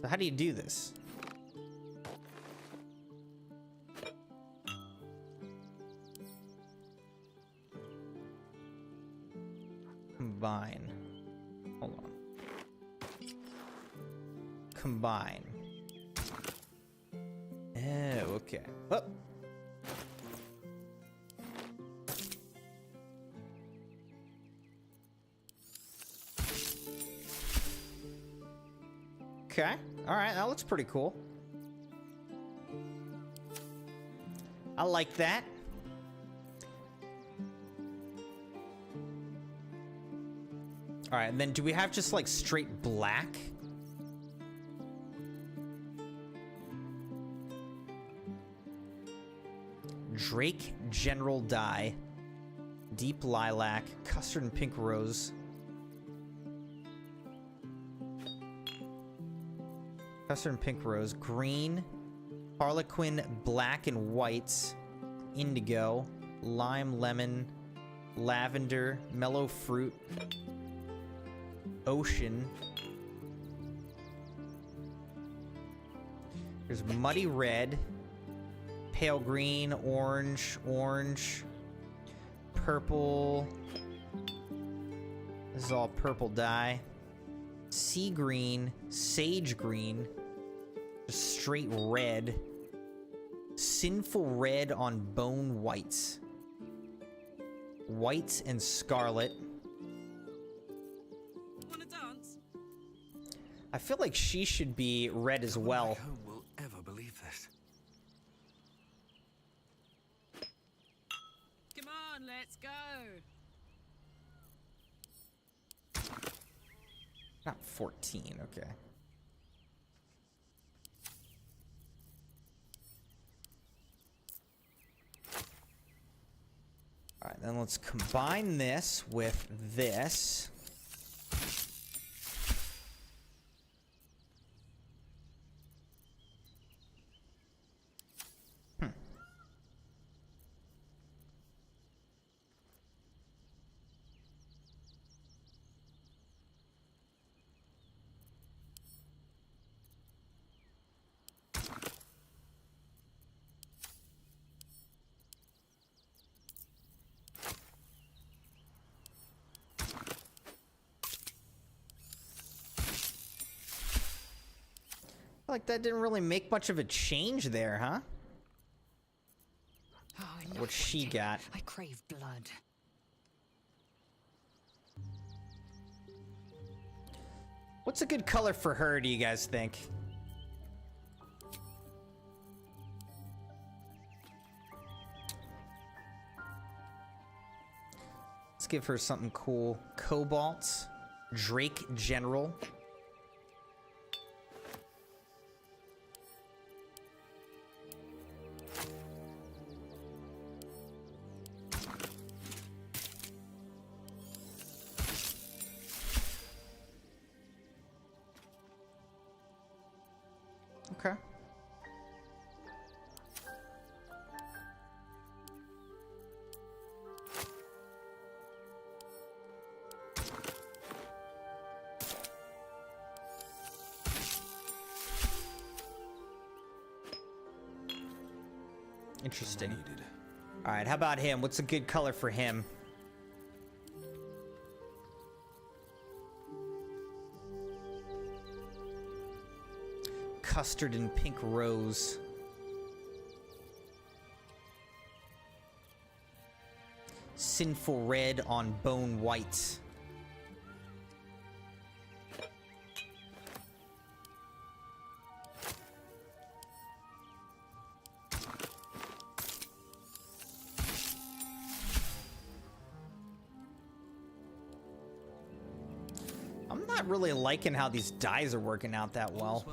So how do you do this? Combine. Hold on. Combine. Oh, okay. Oh. Okay. All right, that looks pretty cool. I like that. All right, and then do we have just like straight black? Drake General Dye, Deep Lilac, Custard and Pink Rose. Custard and Pink Rose, Green, Harlequin Black and Whites, Indigo, Lime Lemon, Lavender, Mellow Fruit, Ocean. There's Muddy Red, Pale Green, Orange, Orange, Purple. This is all purple dye. Sea Green, Sage Green, just straight red. Sinful Red on Bone Whites. Whites and Scarlet. Wanna dance? I feel like she should be red as well. Who will ever believe this? Come on, let's go. Not 14, okay. All right, then let's combine this with this. Like that didn't really make much of a change there, huh? Oh, what she got. I crave blood. What's a good color for her, do you guys think? Let's give her something cool. Cobalt, Drake General. Okay. Interesting. All right, how about him? What's a good color for him? Custard and Pink Rose. Sinful Red on Bone White. I'm not really liking how these dyes are working out that well.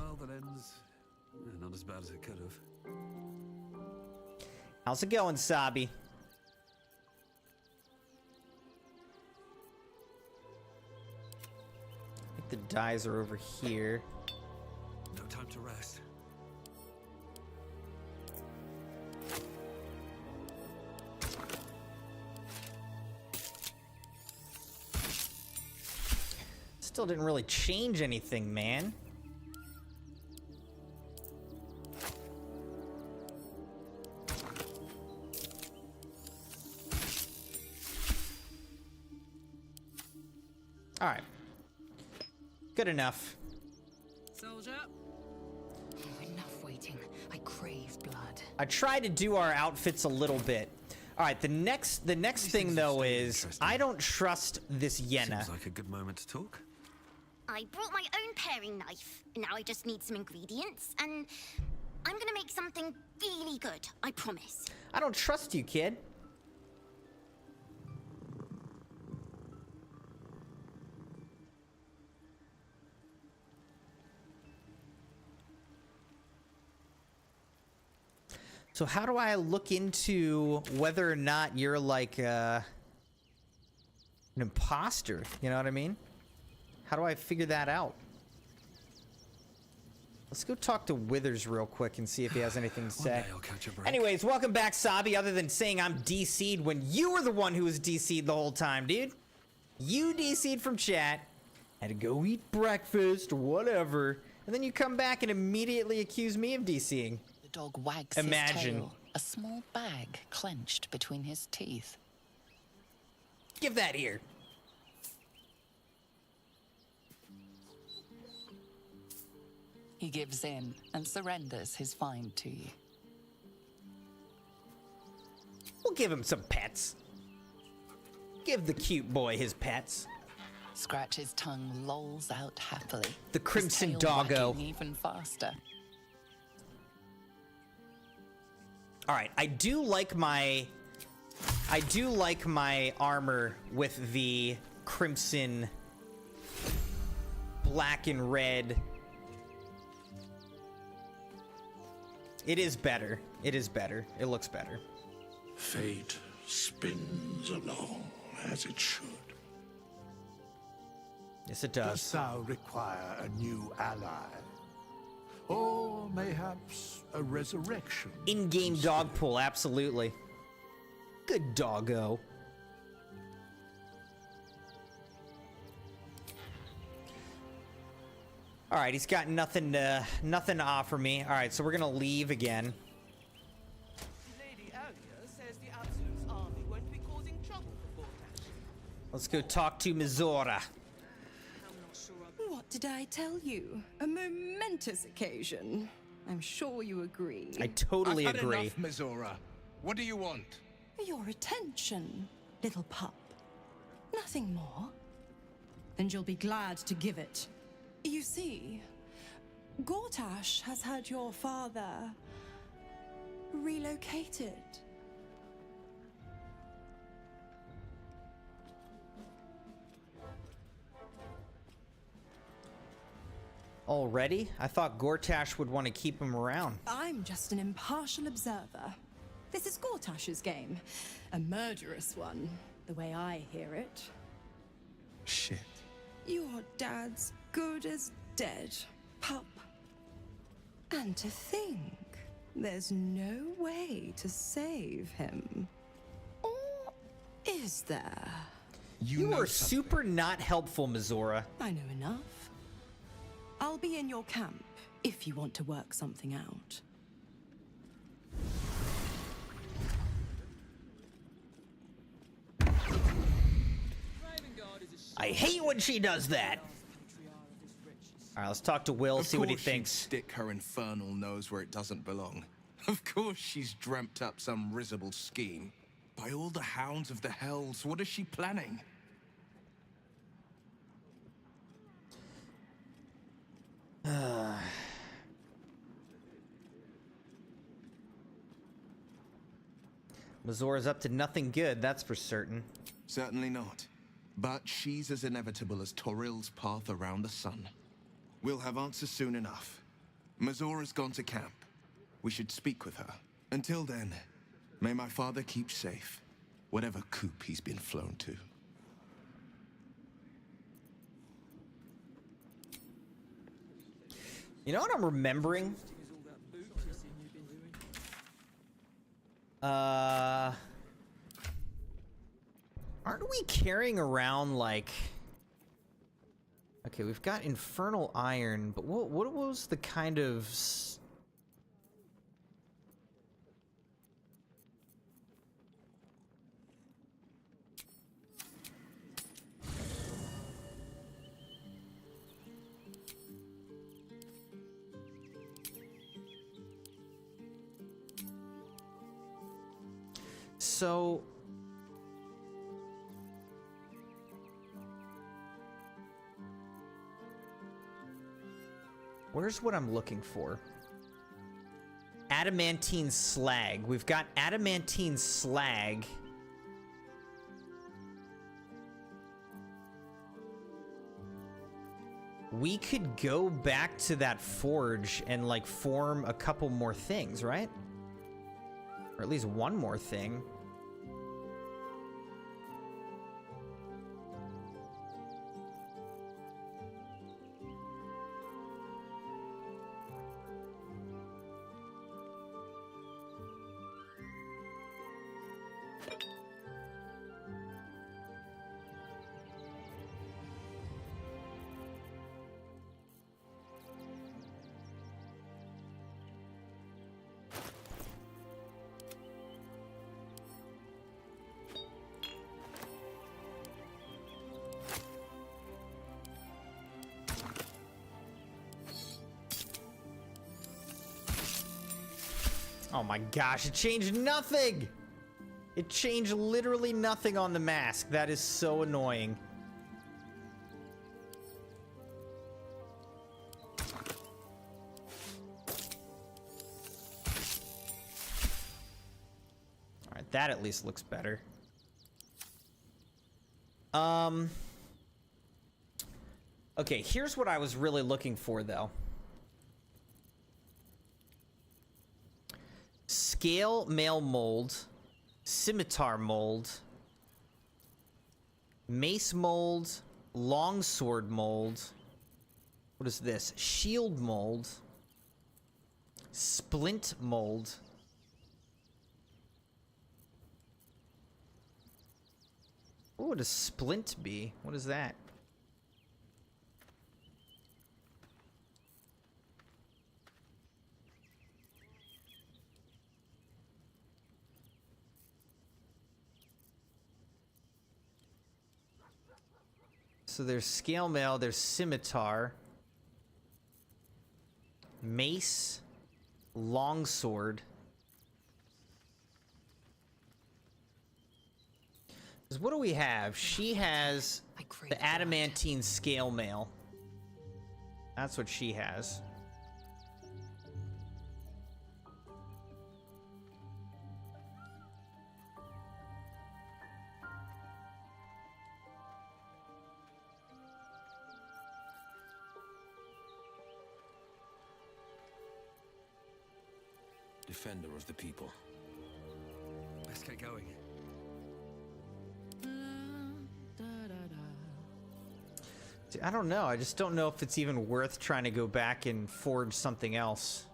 Not as bad as it could have. How's it going, Sabi? I think the dyes are over here. No time to rest. Still didn't really change anything, man. All right. Good enough. Soldier. Enough waiting. I crave blood. I tried to do our outfits a little bit. All right, the next thing though is I don't trust this Yenna. Seems like a good moment to talk. I brought my own paring knife. Now I just need some ingredients, and I'm gonna make something really good. I promise. I don't trust you, kid. So how do I look into whether or not you're like an imposter? You know what I mean? How do I figure that out? Let's go talk to Withers real quick and see if he has anything to say. Anyways, welcome back, Sabi, other than saying I'm DC'd when you were the one who was DC'd the whole time, dude. You DC'd from chat, had to go eat breakfast or whatever, and then you come back and immediately accuse me of DCing. The dog wags his tail, a small bag clenched between his teeth. Give that here. He gives in and surrenders his find to you. We'll give him some pets. Give the cute boy his pets. Scratch's tongue lolls out happily. The crimson his tail doggo. wagging even faster. All right, I do like my armor with the crimson, black and red. It is better. It is better. It looks better. Fate spins along as it should. Yes, it does. Dost thou require a new ally? Or mayhaps a resurrection? In-game dog pull, absolutely. Good doggo. All right, he's got nothing to offer me. All right, so we're gonna leave again. Lady Alia says the Absolute's army won't be causing trouble for Gortash. Let's go talk to Mizora. What did I tell you? A momentous occasion. I'm sure you agree. I totally I've had agree. enough, Mizora. What do you want? Your attention, little pup. Nothing more. Then you'll be glad to give it. You see, Gortash has had your father relocated. Already? I thought Gortash would want to keep him around. I'm just an impartial observer. This is Gortash's game. A murderous one, the way I hear it. Shit. Your dad's good as dead, pup. And to think, there's no way to save him. Or is there? You are super not helpful, Mizora. I know enough. I'll be in your camp if you want to work something out. I hate when she does that. All right, let's talk to Will, see what he thinks. Stick her infernal nose where it doesn't belong. Of course she's dreamt up some risible scheme. By all the hounds of the hells, what is she planning? Mizora's up to nothing good, that's for certain. Certainly not. But she's as inevitable as Toril's path around the sun. We'll have answers soon enough. Mizora's gone to camp. We should speak with her. Until then, may my father keep safe, whatever coop he's been flown to. You know what I'm remembering? Aren't we carrying around, like, Okay, we've got infernal iron, but what was the kind of... So... Where's what I'm looking for? Adamantine slag. We've got adamantine slag. We could go back to that forge and, like, form a couple more things, right? Or at least one more thing. Oh my gosh, it changed nothing! It changed literally nothing on the mask. That is so annoying. Alright, that at least looks better. Okay, here's what I was really looking for, though. Scale mail mold, scimitar mold, mace mold, longsword mold. What is this? Shield mold, splint mold. What would a splint be? What is that? So there's scale mail, there's scimitar, mace, longsword. Because what do we have? She has the adamantine scale mail. That's what she has. Defender of the people. Let's get going. See, I don't know. I just don't know if it's even worth trying to go back and forge something else.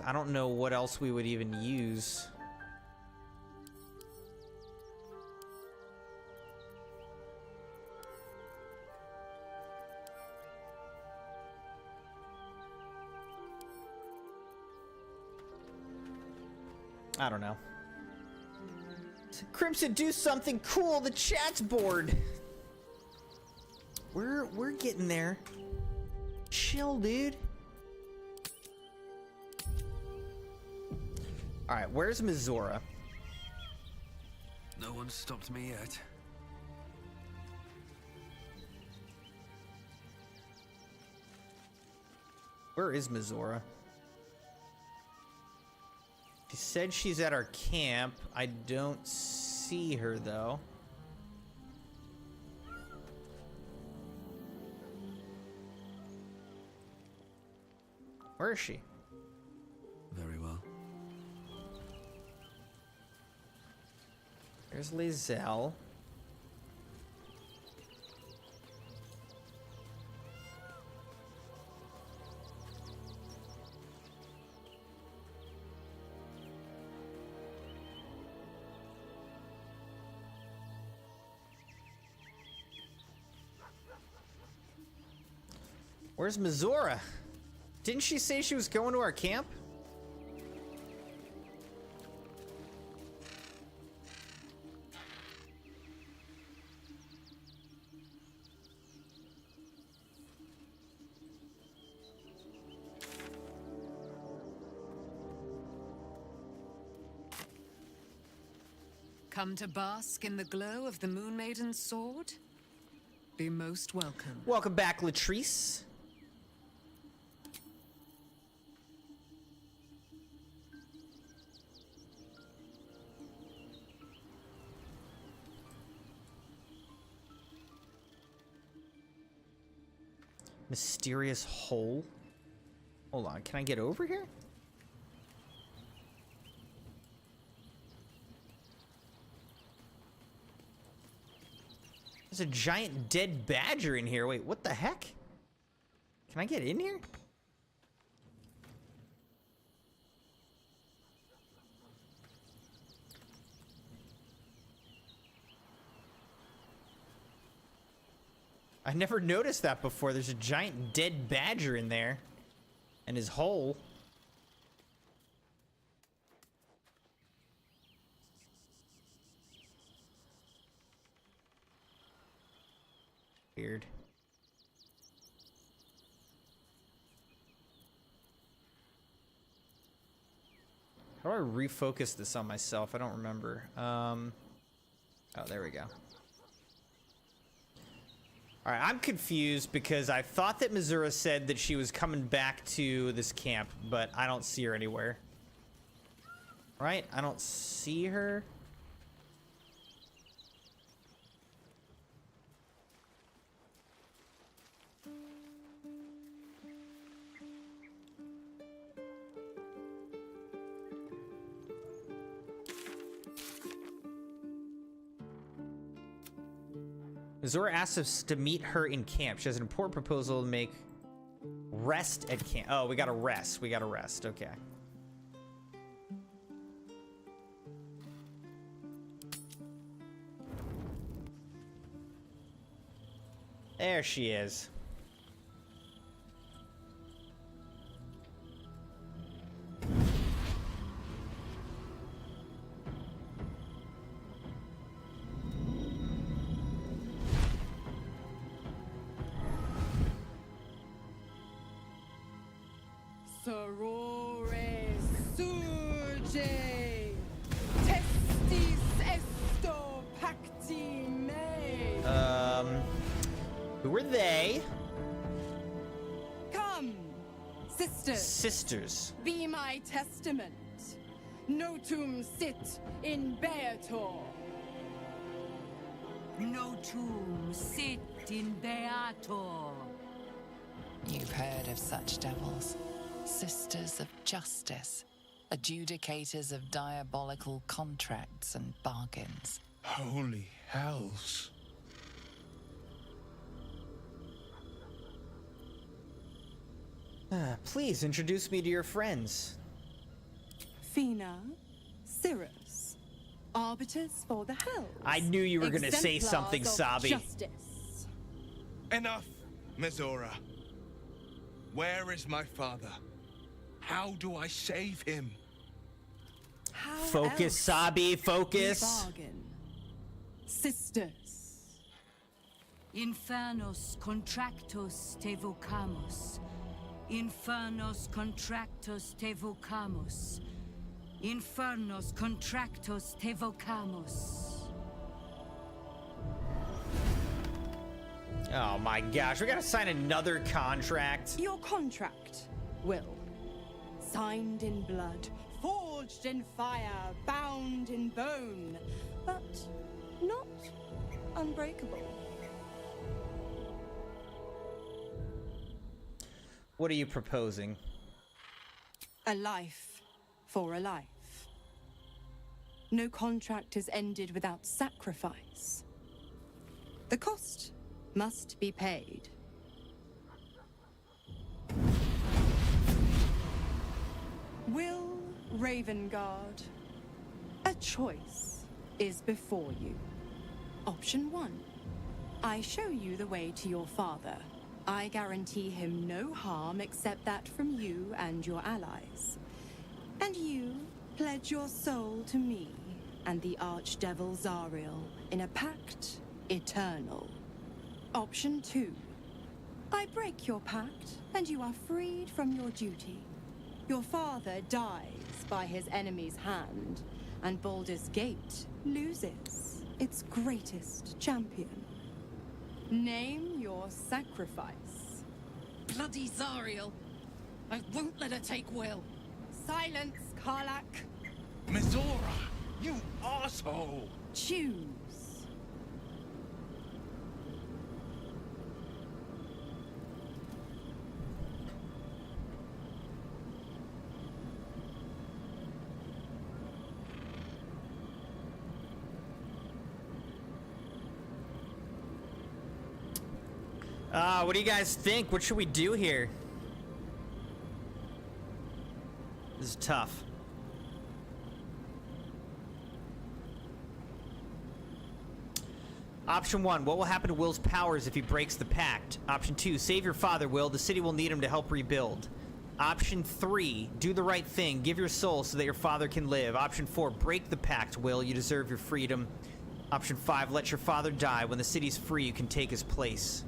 I don't know what else we would even use. I don't know. Crimson, do something cool. The chat's bored. We're getting there. Chill, dude. All right, where's Mizora? No one's stopped me yet. Where is Mizora? She said she's at our camp. I don't see her, though. Where is she? Very well. There's Lizelle. Where's Mizora? Didn't she say she was going to our camp? Come to bask in the glow of the Moon Maiden's sword? Be most welcome. Welcome back, Latrice. Mysterious hole. Hold on, can I get over here? There's a giant dead badger in here. Wait, what the heck? Can I get in here? I never noticed that before. There's a giant dead badger in there. And his hole. Weird. How do I refocus this on myself? I don't remember. Oh, there we go. All right, I'm confused because I thought that Mizora said that she was coming back to this camp, but I don't see her anywhere. Right? I don't see her. Mizora asks us to meet her in camp. She has an important proposal to make. Rest at camp. Oh, we gotta rest. We gotta rest. Okay. There she is. Sorore suje testis esto pacti me. Who are they? Come, sisters. Sisters. Be my testament. Notum sit in Beator. Notum sit in Beator. You've heard of such devils. Sisters of justice. Adjudicators of diabolical contracts and bargains. Holy hells. Please introduce me to your friends. Fina, Cirrus, arbiters for the hells. I knew you were going to say something, Exemplars of Sabi. Justice. Enough, Mizora. Where is my father? How do I save him? How Focus, else Sabi, do we focus. bargain? Sisters. Infernos contractos te vocamus. Infernos contractos te vocamus. Infernos contractos te vocamus. Oh my gosh, we gotta sign another contract. Your contract, Will. Signed in blood, forged in fire, bound in bone, but not unbreakable. What are you proposing? A life for a life. No contract is ended without sacrifice. The cost must be paid. Will Ravengard, a choice is before you. Option 1. I show you the way to your father. I guarantee him no harm except that from you and your allies. And you pledge your soul to me and the Archdevil Zariel in a pact eternal. Option 2. I break your pact, and you are freed from your duty. Your father dies by his enemy's hand, and Baldur's Gate loses its greatest champion. Name your sacrifice. Bloody Zariel. I won't let her take Will. Silence, Karlak. Mizora, you asshole! Choose. What do you guys think? What should we do here? This is tough. Option 1, what will happen to Will's powers if he breaks the pact? Option 2, save your father, Will. The city will need him to help rebuild. Option 3, do the right thing. Give your soul so that your father can live. Option 4, break the pact, Will. You deserve your freedom. Option 5, let your father die. When the city's free, you can take his place.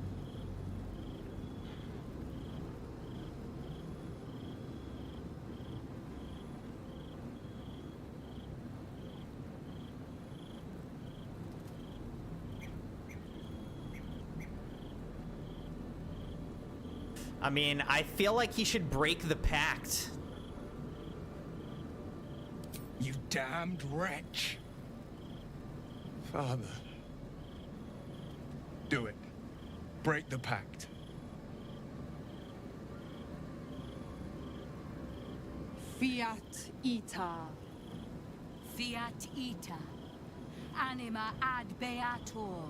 I mean, I feel like he should break the pact. You damned wretch. Father. Do it. Break the pact. Fiat ita. Fiat ita. Anima ad beator.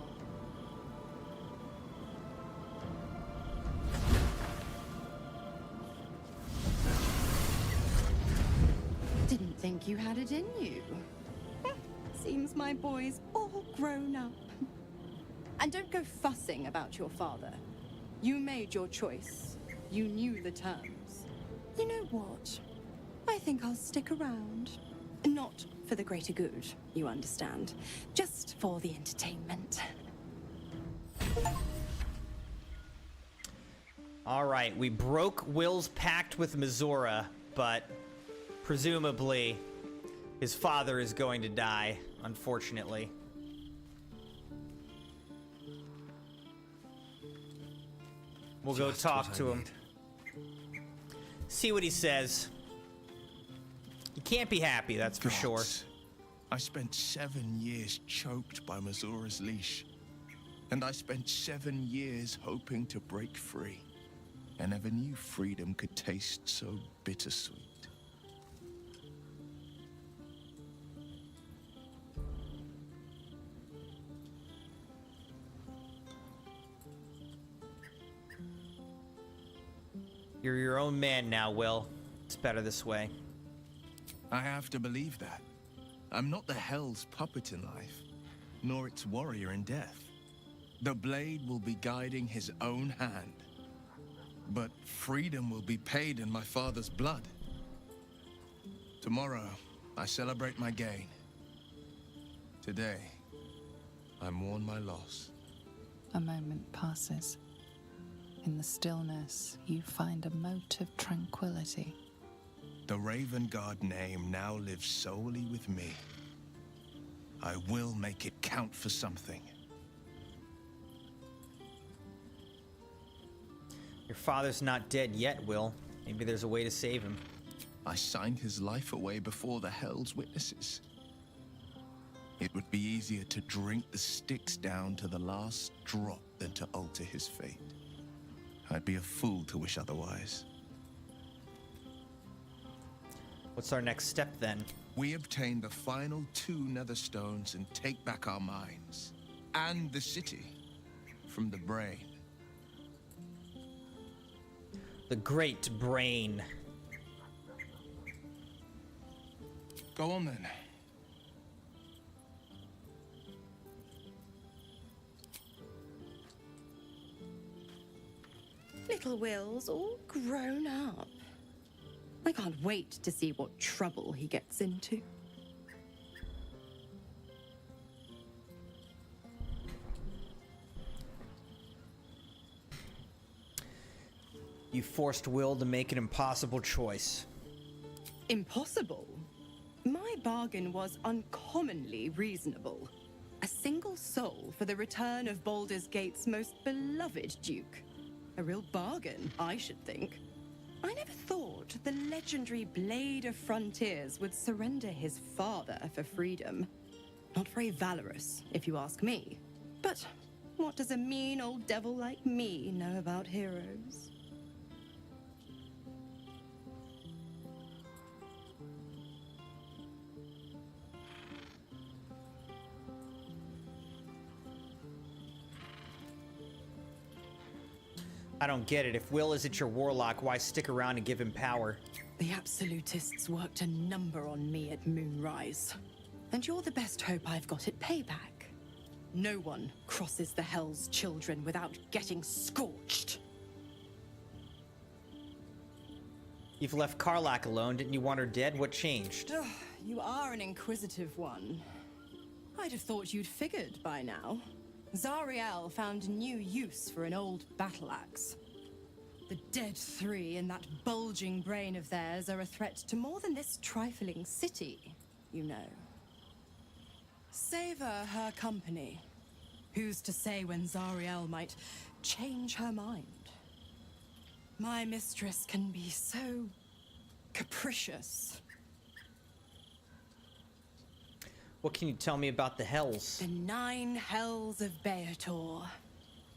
Didn't think you had it in you. Seems my boy's all grown up. And don't go fussing about your father. You made your choice. You knew the terms. You know what? I think I'll stick around. Not for the greater good, you understand. Just for the entertainment. All right, we broke Will's pact with Mizora, but presumably his father is going to die, unfortunately. We'll go talk to him. See what he says. He can't be happy, that's for sure. I spent 7 years choked by Mizora's leash. And I spent 7 years hoping to break free. I never knew freedom could taste so bittersweet. You're your own man now, Will. It's better this way. I have to believe that. I'm not the Hell's puppet in life, nor its warrior in death. The blade will be guiding his own hand. But freedom will be paid in my father's blood. Tomorrow, I celebrate my gain. Today, I mourn my loss. A moment passes. In the stillness, you find a mote of tranquility. The Raven Guard name now lives solely with me. I will make it count for something. Your father's not dead yet, Will. Maybe there's a way to save him. I signed his life away before the Hell's witnesses. It would be easier to drink the sticks down to the last drop than to alter his fate. I'd be a fool to wish otherwise. What's our next step, then? We obtain the final 2 netherstones and take back our minds. And the city. From the brain. The Great Brain. Go on, then. little Will's all grown up. I can't wait to see what trouble he gets into. You forced Will to make an impossible choice. Impossible? My bargain was uncommonly reasonable. A single soul for the return of Baldur's Gate's most beloved Duke. A real bargain, I should think. I never thought the legendary Blade of Frontiers would surrender his father for freedom. Not very valorous, if you ask me. But what does a mean old devil like me know about heroes? I don't get it. If Will isn't your warlock, why stick around and give him power? The Absolutists worked a number on me at Moonrise. And you're the best hope I've got at payback. No one crosses the Hell's Children without getting scorched. You've left Karlach alone. Didn't you want her dead? What changed? Ugh, you are an inquisitive one. I'd have thought you'd figured by now. Zariel found a new use for an old battle axe. The dead three in that bulging brain of theirs are a threat to more than this trifling city, you know. Savor her company. Who's to say when Zariel might change her mind? My mistress can be so capricious. What can you tell me about the Hells? The 9 Hells of Beator.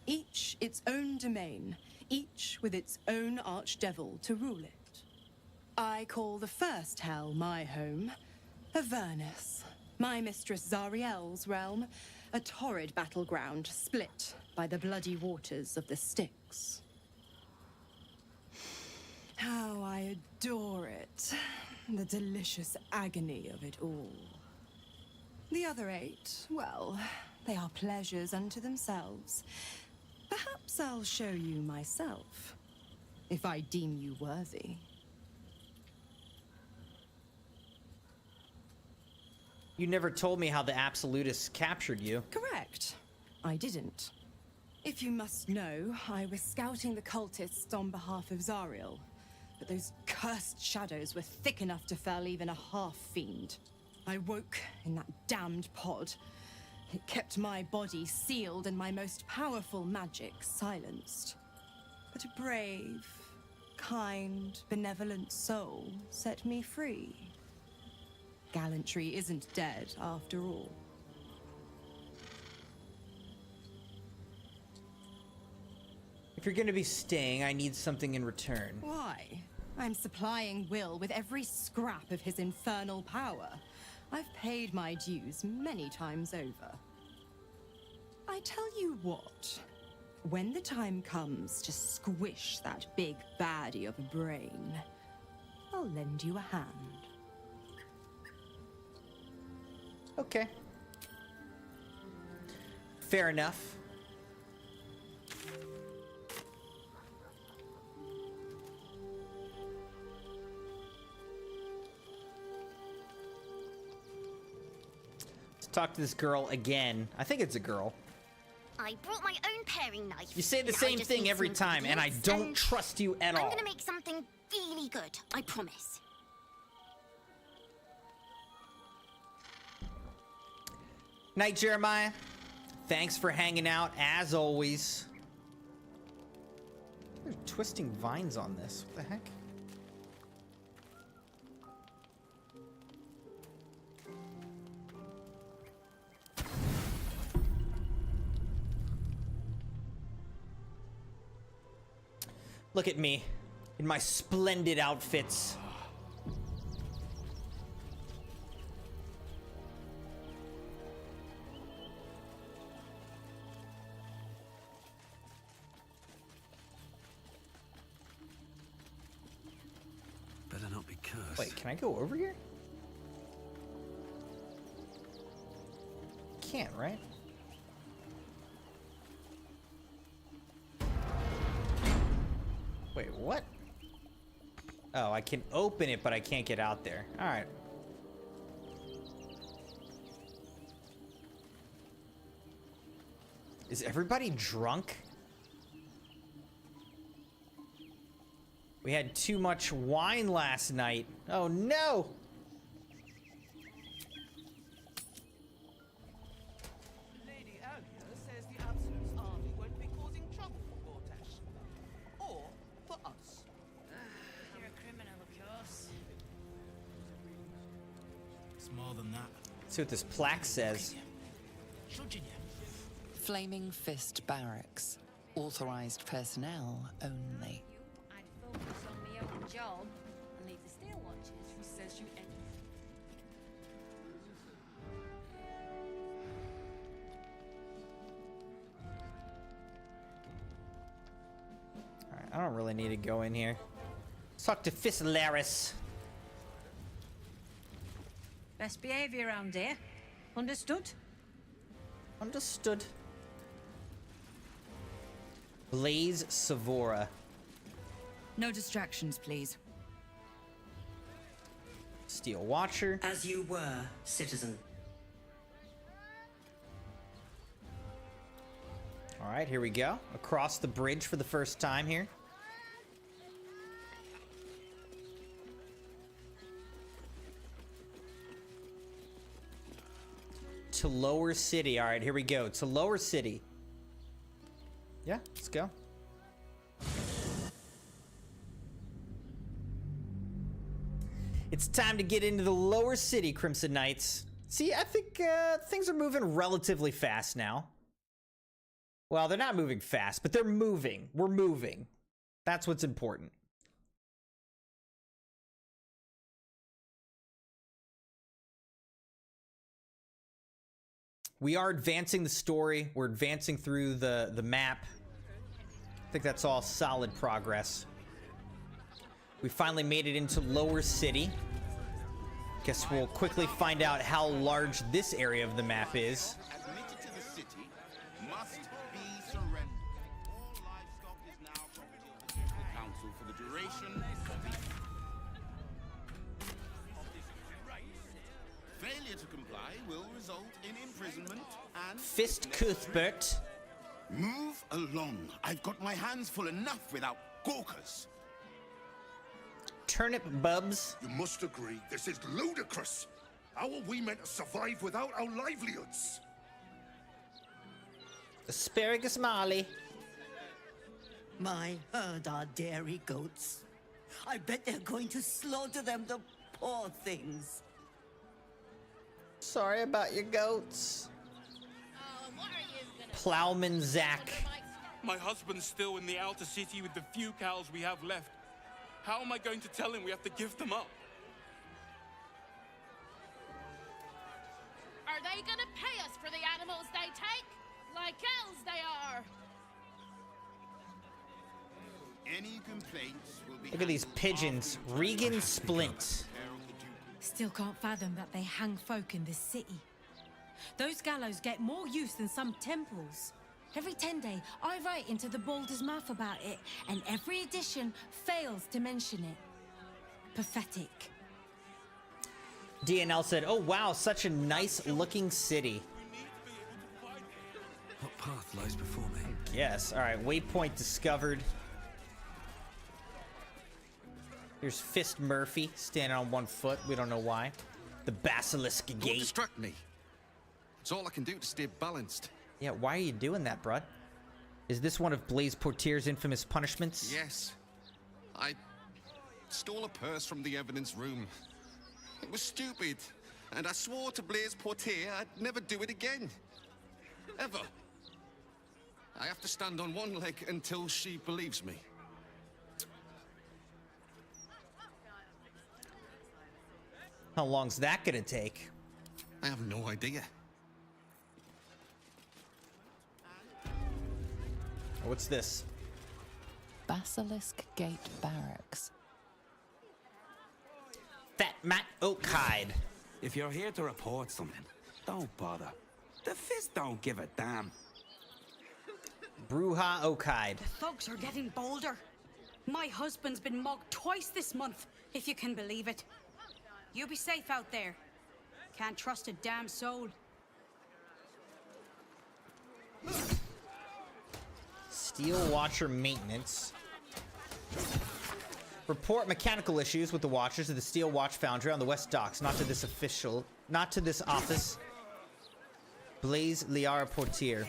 Each its own domain, each with its own archdevil to rule it. I call the first Hell my home, Avernus. My mistress Zariel's realm, a torrid battleground split by the bloody waters of the Styx. How I adore it, the delicious agony of it all. The other 8, well, they are pleasures unto themselves. Perhaps I'll show you myself, if I deem you worthy. You never told me how the Absolutists captured you. Correct. I didn't. If you must know, I was scouting the cultists on behalf of Zariel, but those cursed shadows were thick enough to fell even a half-fiend. I woke in that damned pod. It kept my body sealed and my most powerful magic silenced. But a brave, kind, benevolent soul set me free. Gallantry isn't dead after all. If you're gonna be staying, I need something in return. Why? I'm supplying Will with every scrap of his infernal power. I've paid my dues many times over. I tell you what, when the time comes to squish that big baddie of a brain, I'll lend you a hand. Okay. Fair enough. Talk to this girl again. I think it's a girl. I brought my own paring knife. You say the Now I same just thing need every some time, and I ingredients, don't and trust you at all. I'm gonna make something really good, I promise. Night, Jeremiah. Thanks for hanging out, as always. There's twisting vines on this. What the heck? Look at me, in my splendid outfits. Better not be cursed. Wait, can I go over here? Can't, right? Wait, what? Oh, I can open it, but I can't get out there. All right. Is everybody drunk? We had too much wine last night. Oh no! Lady Alia says the Absolute's army won't be causing trouble for Gortash. Or for us. You're a criminal, of course. It's more than that. Let's see what this plaque says. Flaming Fist Barracks. Authorized personnel only. I'd focus on my own job and leave the Steel Watchers. Who says you ain't? Alright, I don't really need to go in here. Let's talk to Fislaris. Best behavior around here. Understood? Understood. Blaze Savora. No distractions, please. Steel Watcher. As you were, citizen. All right, here we go. Across the bridge for the first time here. To Lower City. All right, here we go. To Lower City. Yeah, let's go. It's time to get into the Lower City, Crimson Knights. See, I think things are moving relatively fast now. Well, they're not moving fast, but they're moving. We're moving. That's what's important. We are advancing the story. We're advancing through the map. I think that's all solid progress. We finally made it into Lower City. Guess we'll quickly find out how large this area of the map is. Admitted to the city must be surrendered. All livestock is now property of the Ducal Council for the duration of the... Failure to comply will result in imprisonment and... Fist Cuthbert. Move along. I've got my hands full enough without gawkers. Turnip Bubs. You must agree, this is ludicrous. How are we meant to survive without our livelihoods? Asparagus Marley. My herd are dairy goats. I bet they're going to slaughter them, the poor things. Sorry about your goats. Plowman Zack. My husband's still in the outer city with the few cows we have left. How am I going to tell him we have to give them up? Are they gonna pay us for the animals they take? Like elves they are. Any complaints will be... Look at these pigeons. Regan Splint. Still can't fathom that they hang folk in this city. Those gallows get more use than some temples. Every 10 day, I write into the Baldur's mouth about it, and every edition fails to mention it. Pathetic. DNL said, oh wow, such a nice looking city. What path lies before me? Yes, alright, waypoint discovered. Here's Fist Murphy, standing on one foot, we don't know why. The Basilisk Don't Gate. distract me. It's all I can do to stay balanced. Yeah, why are you doing that, bruh? Is this one of Blaise Portier's infamous punishments? Yes. I stole a purse from the evidence room. It was stupid, and I swore to Blaise Portier I'd never do it again. Ever. I have to stand on one leg until she believes me. How long's that gonna take? I have no idea. What's this? Basilisk Gate Barracks. Fat Matt Oakhide. If you're here to report something, don't bother. The Fist don't give a damn. Bruja Oakhide. Folks are getting bolder. My husband's been mugged twice this month, if you can believe it. You be safe out there. Can't trust a damn soul. Steel Watcher maintenance. Report mechanical issues with the Watchers of the Steel Watch Foundry on the West Docks. Not to this office. Blaise Liara Portier.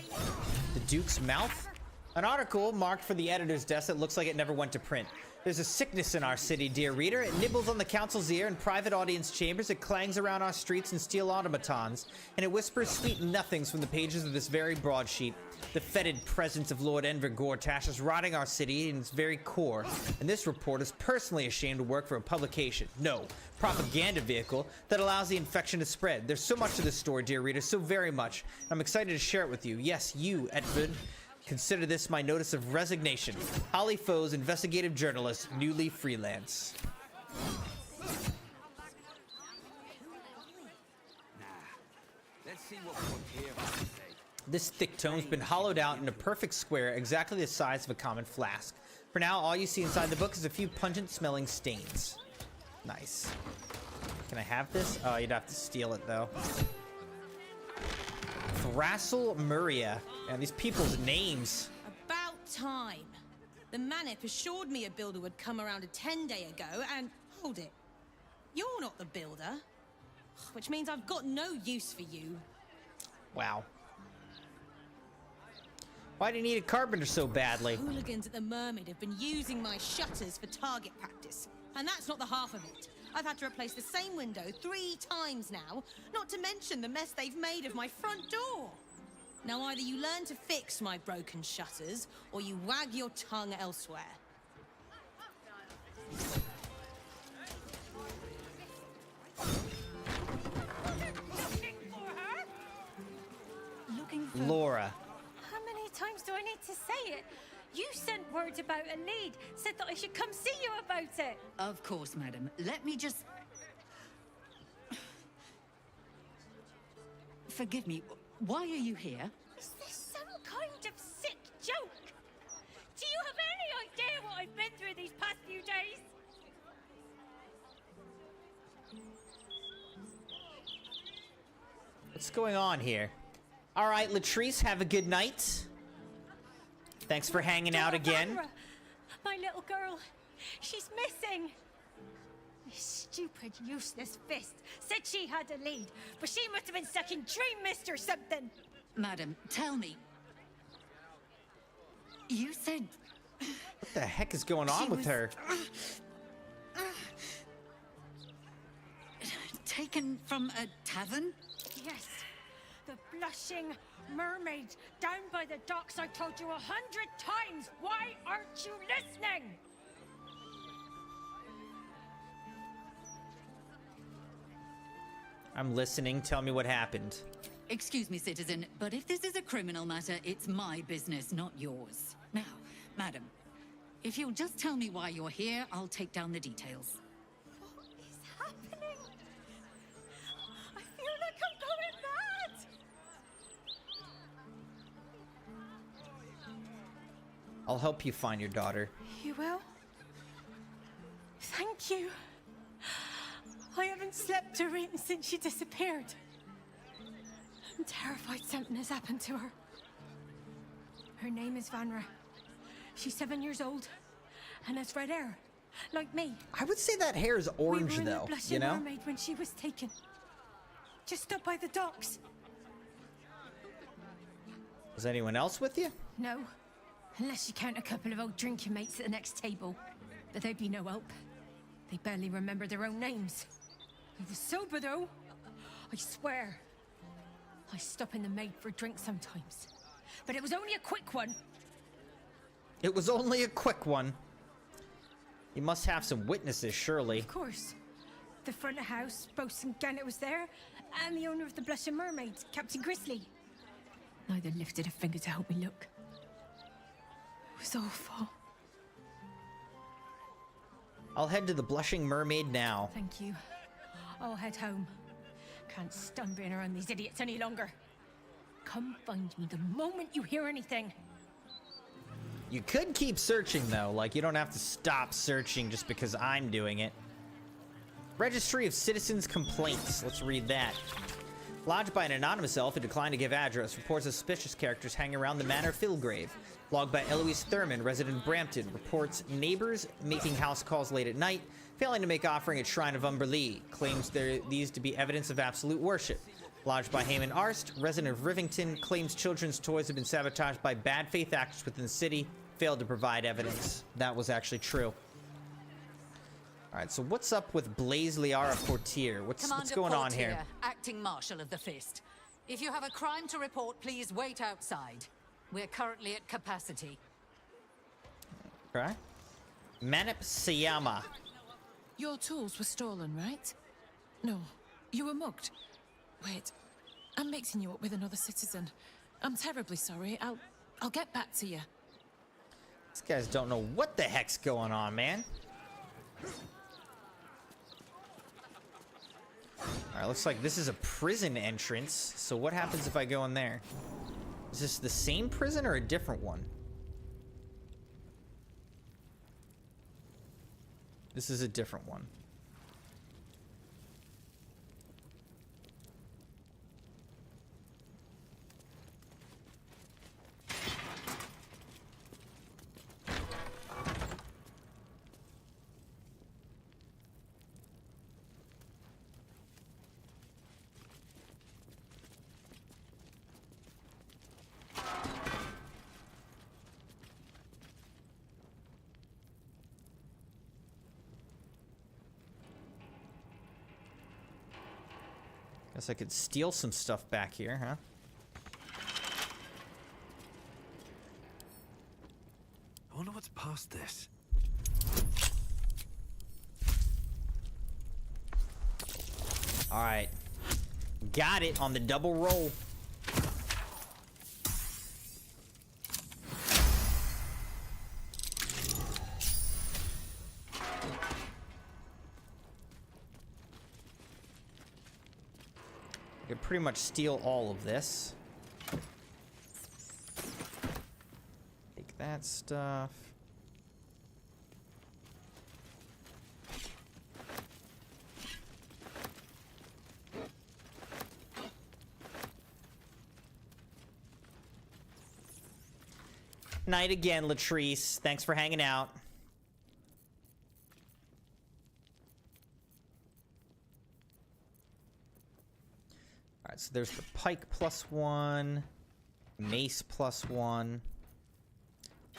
The Duke's Mouth? An article marked for the editor's desk that looks like it never went to print. There's a sickness in our city, dear reader. It nibbles on the council's ear in private audience chambers. It clangs around our streets in steel automatons. And it whispers sweet nothings from the pages of this very broadsheet. The fetid presence of Lord Enver Gortash is rotting our city in its very core. And this report is personally ashamed to work for a publication. No, propaganda vehicle that allows the infection to spread. There's so much to this story, dear reader, so very much. I'm excited to share it with you. Yes, you, Edward. Consider this my notice of resignation. Holly Foes, investigative journalist, newly freelance. Let's see what Portier has to say. This thick tome's been hollowed out in a perfect square, exactly the size of a common flask. For now, all you see inside the book is a few pungent-smelling stains. Nice. Can I have this? Oh, you'd have to steal it, though. Thrassel Muria. And these people's names. About time. The Manip assured me a builder would come around a 10-day ago, and hold it. You're not the builder. Which means I've got no use for you. Wow. Why do you need a carpenter so badly? Hooligans at the Mermaid have been using my shutters for target practice. And that's not the half of it. I've had to replace the same window 3 times now, not to mention the mess they've made of my front door. Now either you learn to fix my broken shutters, or you wag your tongue elsewhere. Looking for Laura. How many times do I need to say it? You sent word about a lead, said that I should come see you about it. Of course, madam. Let me just... Forgive me, why are you here? Is this some kind of sick joke? Do you have any idea what I've been through these past few days? What's going on here? All right, Latrice, have a good night. Thanks for hanging out again. Barbara, my little girl, she's missing. This stupid, useless fist said she had a lead, but she must have been sucking dream mist or something. Madam, tell me. You said... What the heck is going on with her? Taken from a tavern? Yes, the blushing mermaid down by the docks. I told you 100 times. Why aren't you listening? I'm listening. Tell me what happened. Excuse me, citizen, but if this is a criminal matter, it's my business, not yours. Now, madam, if you'll just tell me why you're here, I'll take down the details. What is happening? I feel like I'm going mad. I'll help you find your daughter. You will? Thank you. I haven't slept or eaten since she disappeared. I'm terrified something has happened to her. Her name is Vanra. She's 7 years old and has red hair, like me. I would say that hair is orange, we were in though. the Blushing You know? Mermaid when she was taken. Just up by the docks. Was anyone else with you? No, unless you count a couple of old drinking mates at the next table. But they'd be no help. They barely remember their own names. I was sober, though. I swear. I stop in the maid for a drink sometimes. But it was only a quick one. It was only a quick one. You must have some witnesses, surely. Of course. The front of house, Bosun Gannet was there, and the owner of the Blushing Mermaid, Captain Grizzly. Neither lifted a finger to help me look. It was awful. I'll head to the Blushing Mermaid now. Thank you. I'll head home. Can't stand being around these idiots any longer. Come find me the moment you hear anything. You could keep searching, though. Like, you don't have to stop searching just because I'm doing it. Registry of Citizens' Complaints. Let's read that. Lodged by an anonymous elf who declined to give address, reports suspicious characters hanging around the Manor Fillgrave. Logged by Eloise Thurman, resident Brampton, reports neighbors making house calls late at night, failing to make offering at Shrine of Umberlee, claims these to be evidence of absolute worship. Lodged by Heyman Arst, resident of Rivington, claims children's toys have been sabotaged by bad faith actors within the city, failed to provide evidence. That was actually true. Alright, so what's up with Blaze Liara Portier? What's going on here? Acting Marshal of the Fist. If you have a crime to report, please wait outside. We're currently at capacity. Okay. Manip Siyama. Your tools were stolen, right? No, you were mugged. Wait, I'm mixing you up with another citizen. I'm terribly sorry. I'll get back to you. These guys don't know what the heck's going on, man. Alright, looks like this is a prison entrance. So what happens if I go in there? Is this the same prison or a different one? This is a different one. Guess I could steal some stuff back here, huh? I wonder what's past this. All right. Got it on the double roll. I could pretty much steal all of this. Take that stuff. Night again, Latrice. Thanks for hanging out. Alright, so there's the pike +1, mace +1,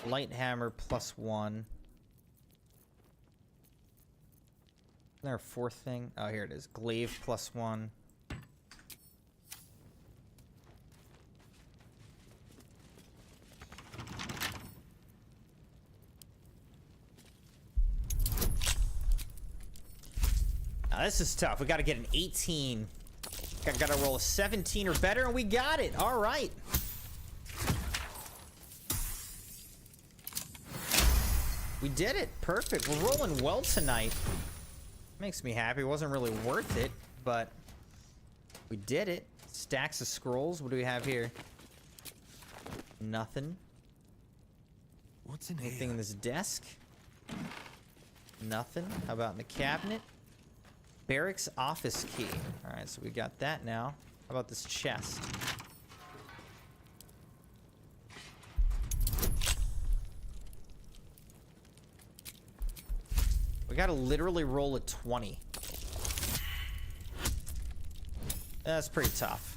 light hammer +1. Is there a fourth thing? Oh, here it is. Glaive +1. Now, this is tough. We got to get an 18. Got to roll a 17 or better, and we got it. All right. We did it. Perfect. We're rolling well tonight. Makes me happy. It wasn't really worth it, but we did it. Stacks of scrolls. What do we have here? Nothing. What's in Anything in this desk? Nothing. How about in the cabinet? Barracks office key. All right, so we got that now. How about this chest? We gotta literally roll a 20. That's pretty tough.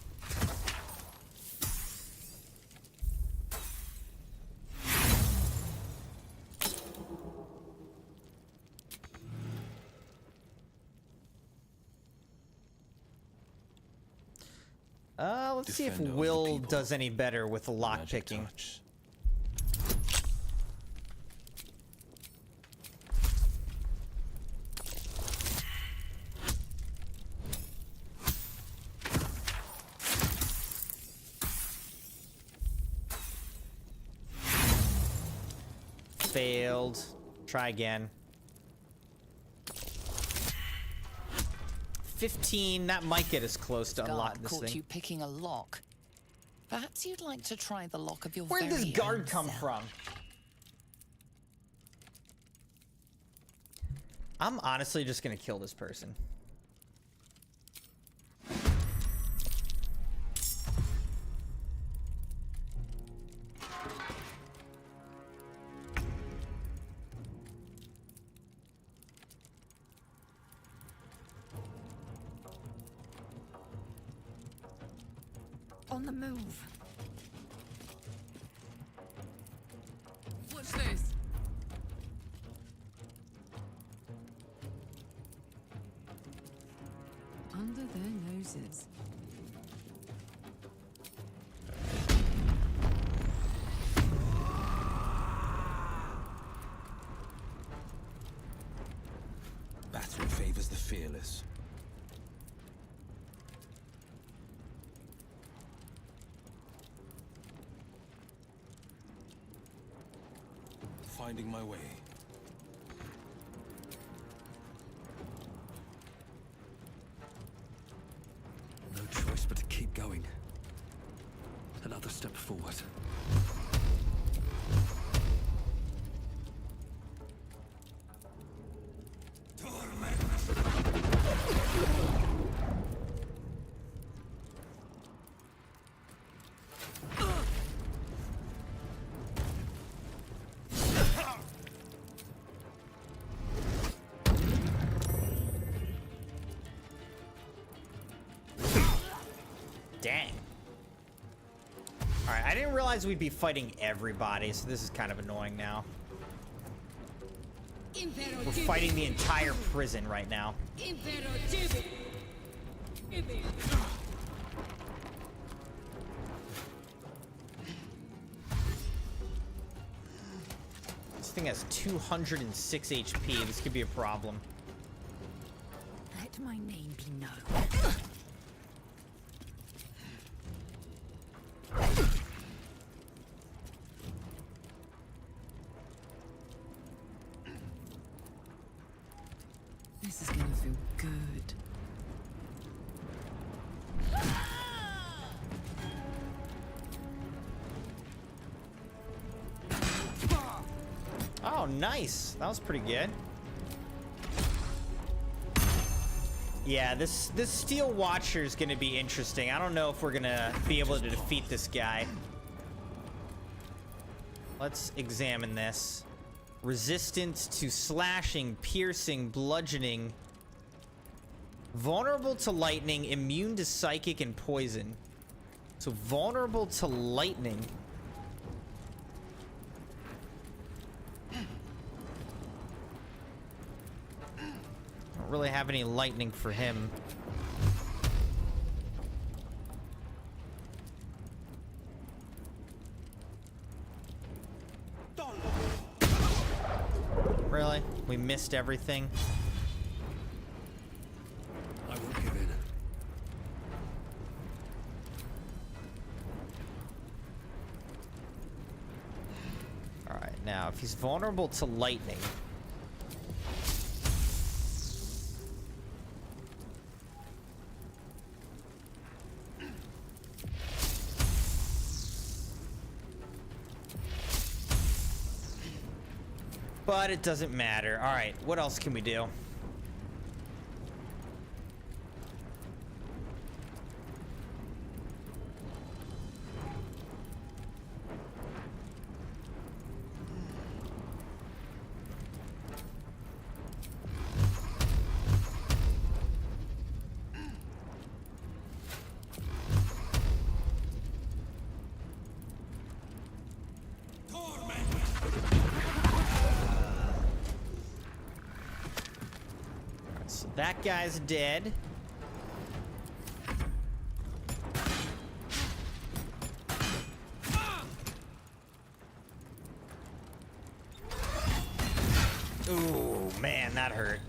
Let's see if Will does any better with the lock picking. Failed. Try again. 15, that might get us close to unlocking this caught thing. you picking a lock. Perhaps you'd like to try the lock of your Where'd this very guard own come cell. from? I'm honestly just gonna kill this person. On the move. What's this? Under their noses. Battle favors the fearless. Finding my way. No choice but to keep going. Another step forward. Dang. Alright, I didn't realize we'd be fighting everybody, so this is kind of annoying now. We're fighting the entire prison right now. This thing has 206 HP. This could be a problem. Let my name be known. This is gonna feel good. Oh, nice. That was pretty good. Yeah, this Steel Watcher is gonna be interesting. I don't know if we're gonna be able to defeat this guy. Let's examine this. Resistant to slashing, piercing, bludgeoning. Vulnerable to lightning, immune to psychic and poison. So vulnerable to lightning. Don't really have any lightning for him. Really? We missed everything? I won't give in. Alright, now if he's vulnerable to lightning. But it doesn't matter. Alright, what else can we do? That guy's dead. Ooh, man, that hurt.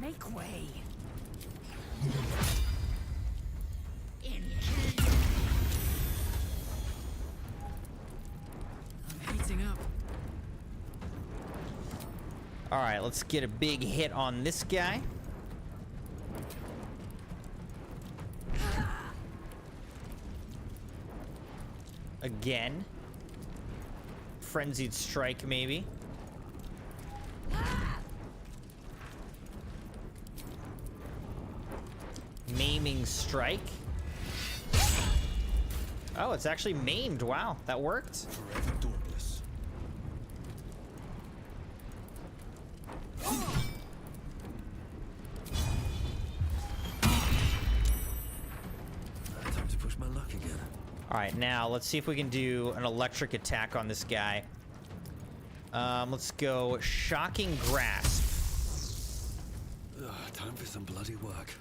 Make way. All right, let's get a big hit on this guy. Again. Frenzied strike, maybe. Maiming strike. Oh, it's actually maimed. Wow, that worked. Forever dauntless. Time to push my luck again. All right, now let's see if we can do an electric attack on this guy. Let's go Shocking Grasp. Ugh, time for some bloody work.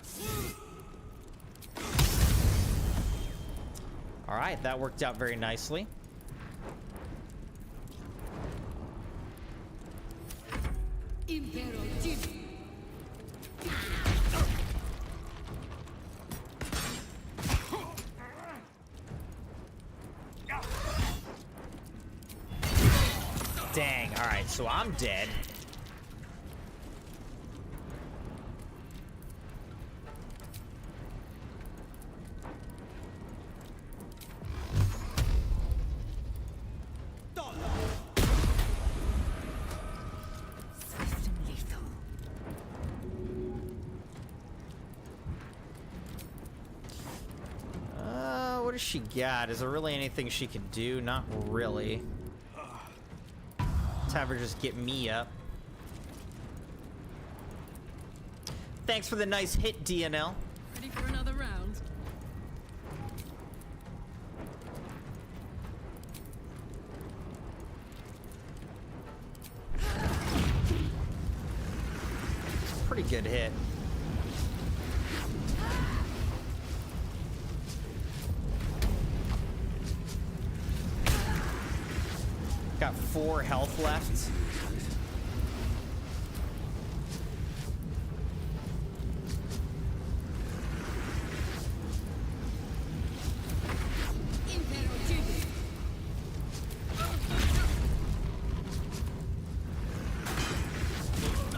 All right, that worked out very nicely. Dang, all right, so I'm dead. What does she got? Is there really anything she can do? Not really. Let's have her just get me up. Thanks for the nice hit, DNL. Ready for another round? Pretty good hit. Got 4 health left.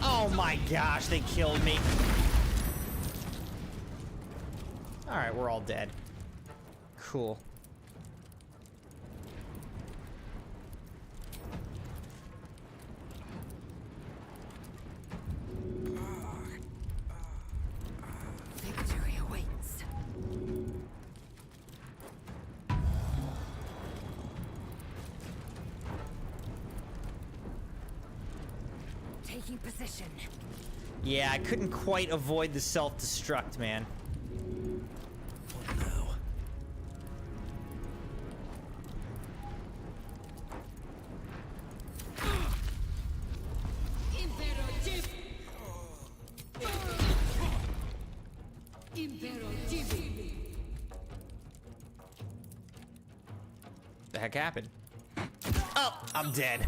Oh my gosh, they killed me. All right, we're all dead. Cool. Victory awaits. Taking position. Yeah, I couldn't quite avoid the self-destruct, man. What now? The heck happened? Oh, I'm dead.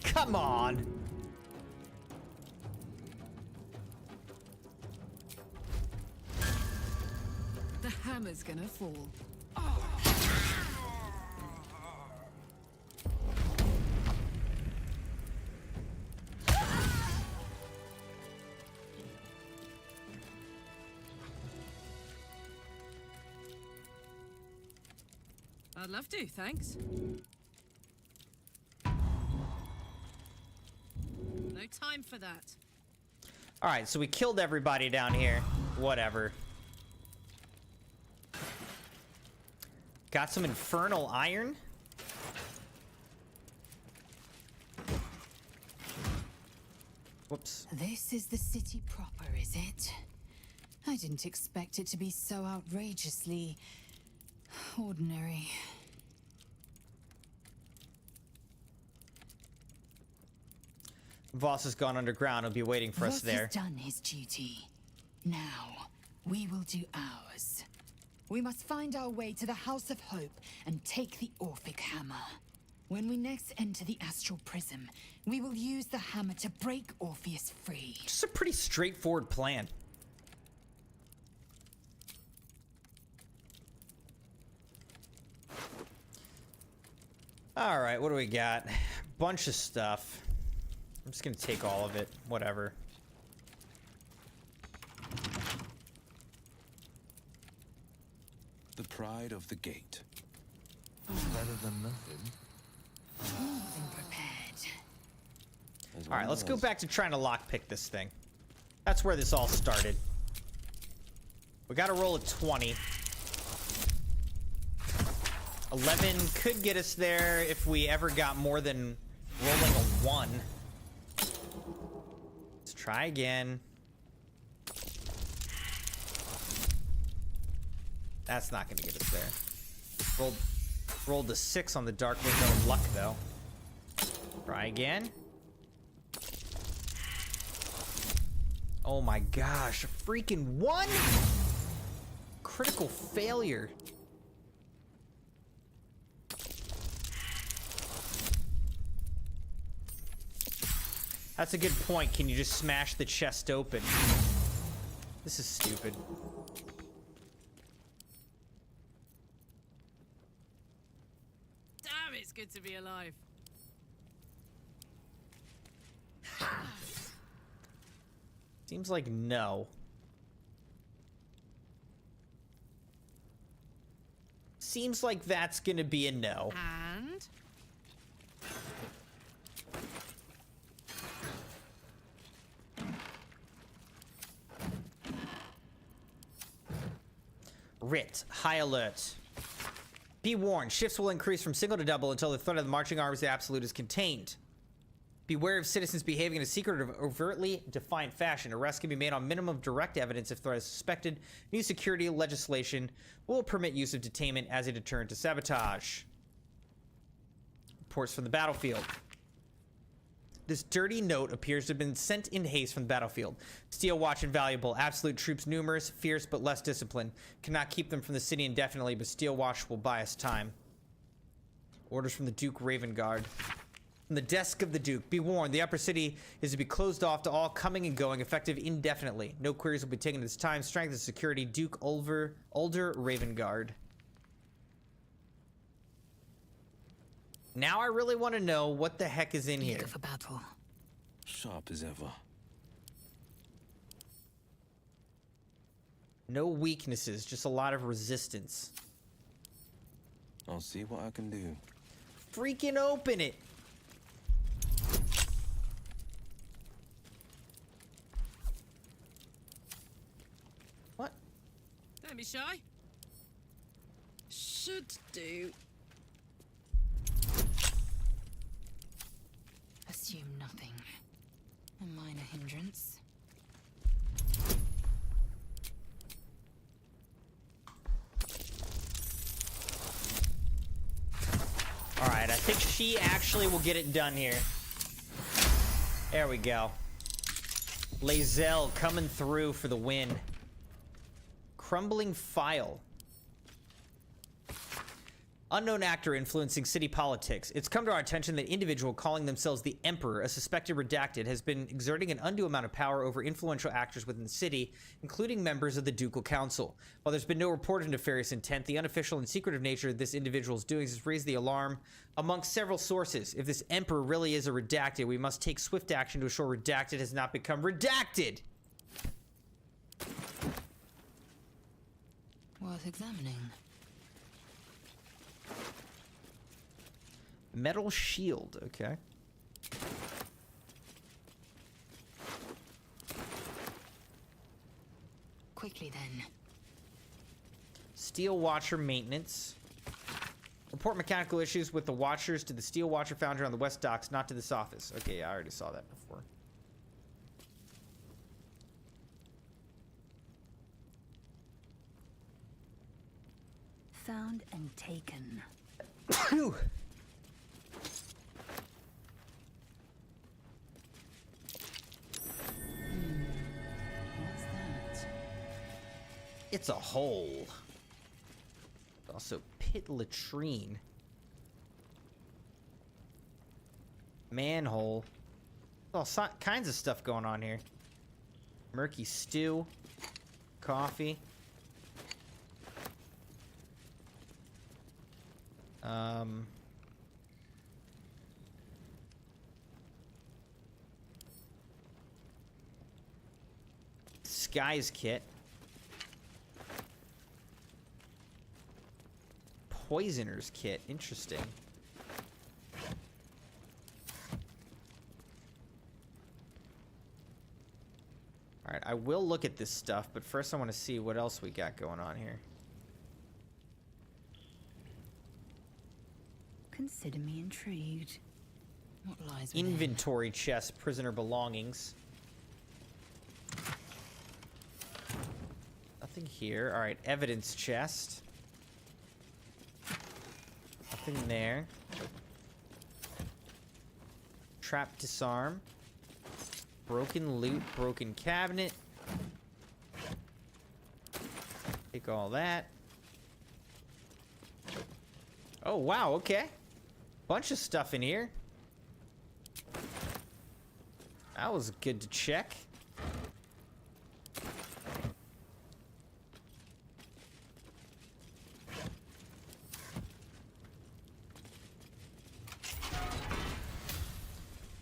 Come on. The hammer's gonna fall. I'd love to, thanks. No time for that. All right, so we killed everybody down here. Whatever. Got some infernal iron. Whoops. This is the city proper, is it? I didn't expect it to be so outrageously ordinary. Voss has gone underground. He'll be waiting for us there. Voss has done his duty. Now, we will do ours. We must find our way to the House of Hope and take the Orphic Hammer. When we next enter the Astral Prism, we will use the hammer to break Orpheus free. Just a pretty straightforward plan. All right, what do we got? Bunch of stuff. I'm just gonna take all of it. Whatever. The pride of the gate. Better than nothing. Even prepared. All right, let's go back to trying to lockpick this thing. That's where this all started. We got to roll a 20. 11 could get us there if we ever got more than rolling a 1. Let's try again. That's not going to get us there. Rolled a 6 on the dark with no luck, though. Try again. Oh my gosh, a freaking 1? Critical failure. That's a good point. Can you just smash the chest open? This is stupid. Damn, it's good to be alive. Seems like no. Seems like that's gonna be a no. And? Writ. High alert. Be warned, shifts will increase from single to double until the threat of the marching arms of the Absolute is contained. Beware of citizens behaving in a secret or overtly defiant fashion. Arrests can be made on minimum of direct evidence if threat is suspected. New security legislation will permit use of detainment as a deterrent to sabotage. Reports from the battlefield. This dirty note appears to have been sent in haste from the battlefield. Steel watch invaluable. Absolute troops numerous, fierce but less disciplined. Cannot keep them from the city indefinitely, but Steel watch will buy us time. Orders from the Duke Ravengard. From the desk of the Duke, be warned, the upper city is to be closed off to all coming and going, effective indefinitely. No queries will be taken at this time. Strength and security, Duke Older Ravengard. Now I really want to know what the heck is in here. For battle. Sharp as ever. No weaknesses, just a lot of resistance. I'll see what I can do. Freaking open it. What? Don't be shy. Should do. Assume nothing. A minor hindrance. All right, I think she actually will get it done here. There we go. Lazelle coming through for the win. Crumbling file. Unknown actor influencing city politics. It's come to our attention that individual calling themselves the Emperor, a suspected redacted, has been exerting an undue amount of power over influential actors within the city, including members of the Ducal Council. While there's been no reported nefarious intent, the unofficial and secretive nature of this individual's doings has raised the alarm amongst several sources. If this Emperor really is a redacted, we must take swift action to assure redacted has not become redacted. Worth examining. Metal shield, okay. Quickly then. Steel Watcher maintenance. Report mechanical issues with the Watchers to the Steel Watcher Foundry on the West Docks, not to this office. Okay, yeah, I already saw that before. Found and taken. Phew. What's that? It's a hole. Also, pit latrine. Manhole. All kinds of stuff going on here. Murky stew. Coffee. Skies kit. poisoner's kit. Interesting. Alright, I will look at this stuff, but first I want to see what else we got going on here. Consider me intrigued. What lies within? Inventory chest, prisoner belongings. Nothing here. Alright, evidence chest. Nothing there. Trap disarm. Broken loot, broken cabinet. Take all that. Oh, wow, okay. Bunch of stuff in here. That was good to check.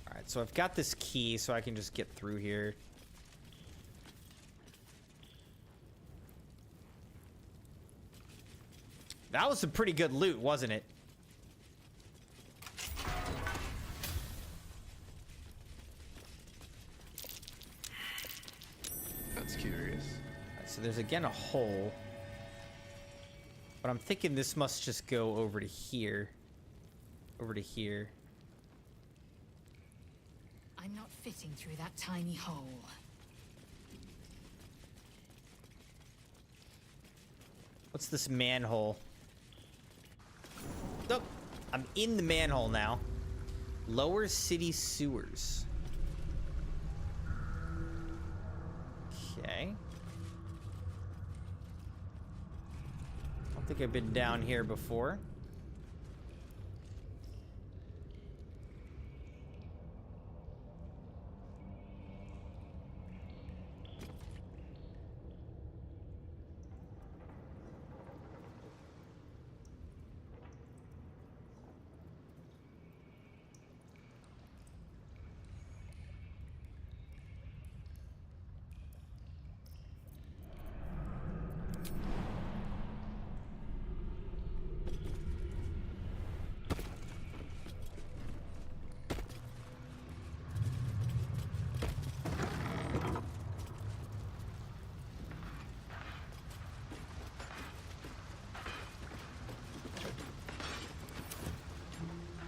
Alright, so I've got this key so I can just get through here. That was some pretty good loot, wasn't it? That's curious. So there's again a hole. But I'm thinking this must just go over to here. Over to here. I'm not fitting through that tiny hole. What's this manhole? Oh, I'm in the manhole now. Lower city sewers. Okay. I don't think I've been down here before.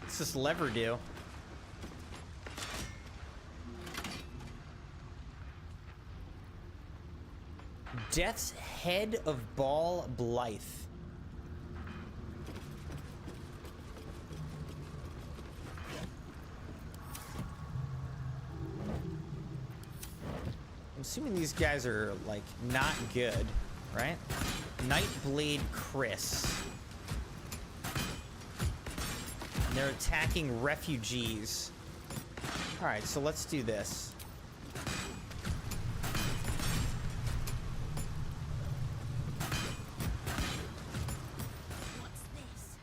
What's this lever do? Death's Head of Ball Blythe. I'm assuming these guys are, like, not good, right? Nightblade Chris. And they're attacking refugees. Alright, so let's do this. What's this?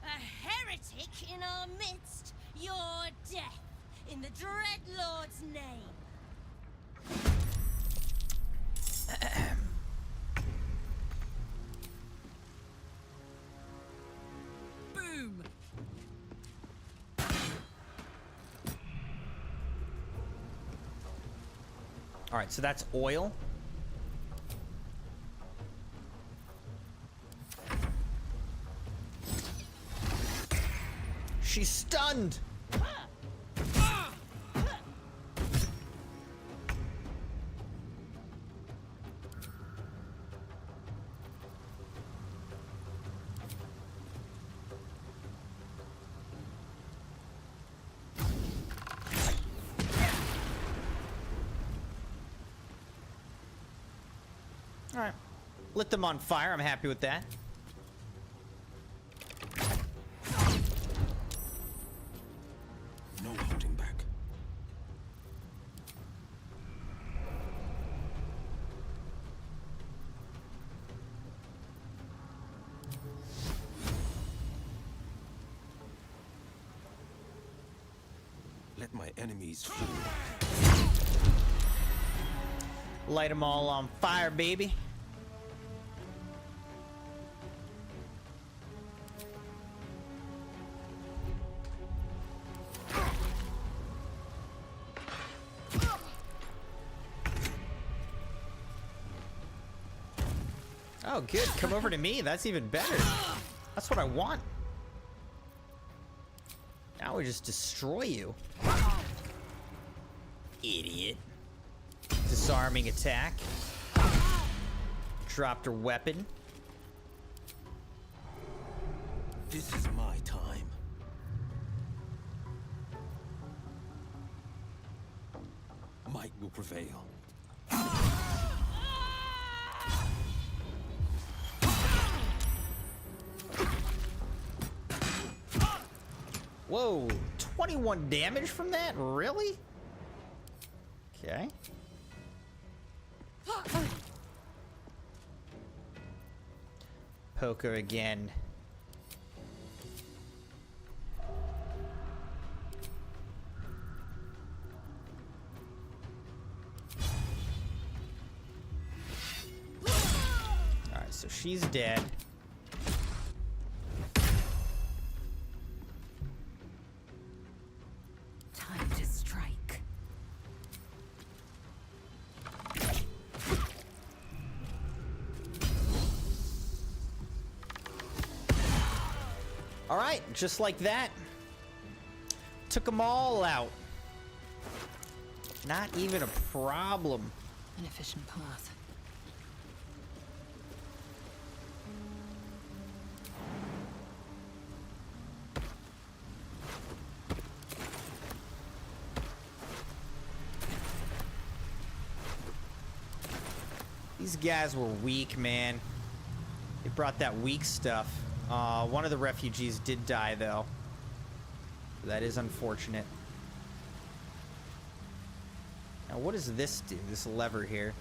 A heretic in our midst? Your death, in the Dreadlord's name. Boom! All right, so that's oil. She's stunned. All right, lit them on fire. I'm happy with that. No holding back. Let my enemies fall. Light them all on fire, baby. Oh, good. Come over to me. That's even better. That's what I want. Now we just destroy you. Idiot. Disarming attack. Dropped her weapon. This is my time. Might will prevail. Whoa, 21 damage from that? Really? Okay. Poke her again. Alright, so she's dead. Time to strike. All right, just like that. Took them all out. Not even a problem. An efficient path. These guys were weak, man. They brought that weak stuff. One of the refugees did die, though. That is unfortunate. Now, what does this do? This lever here.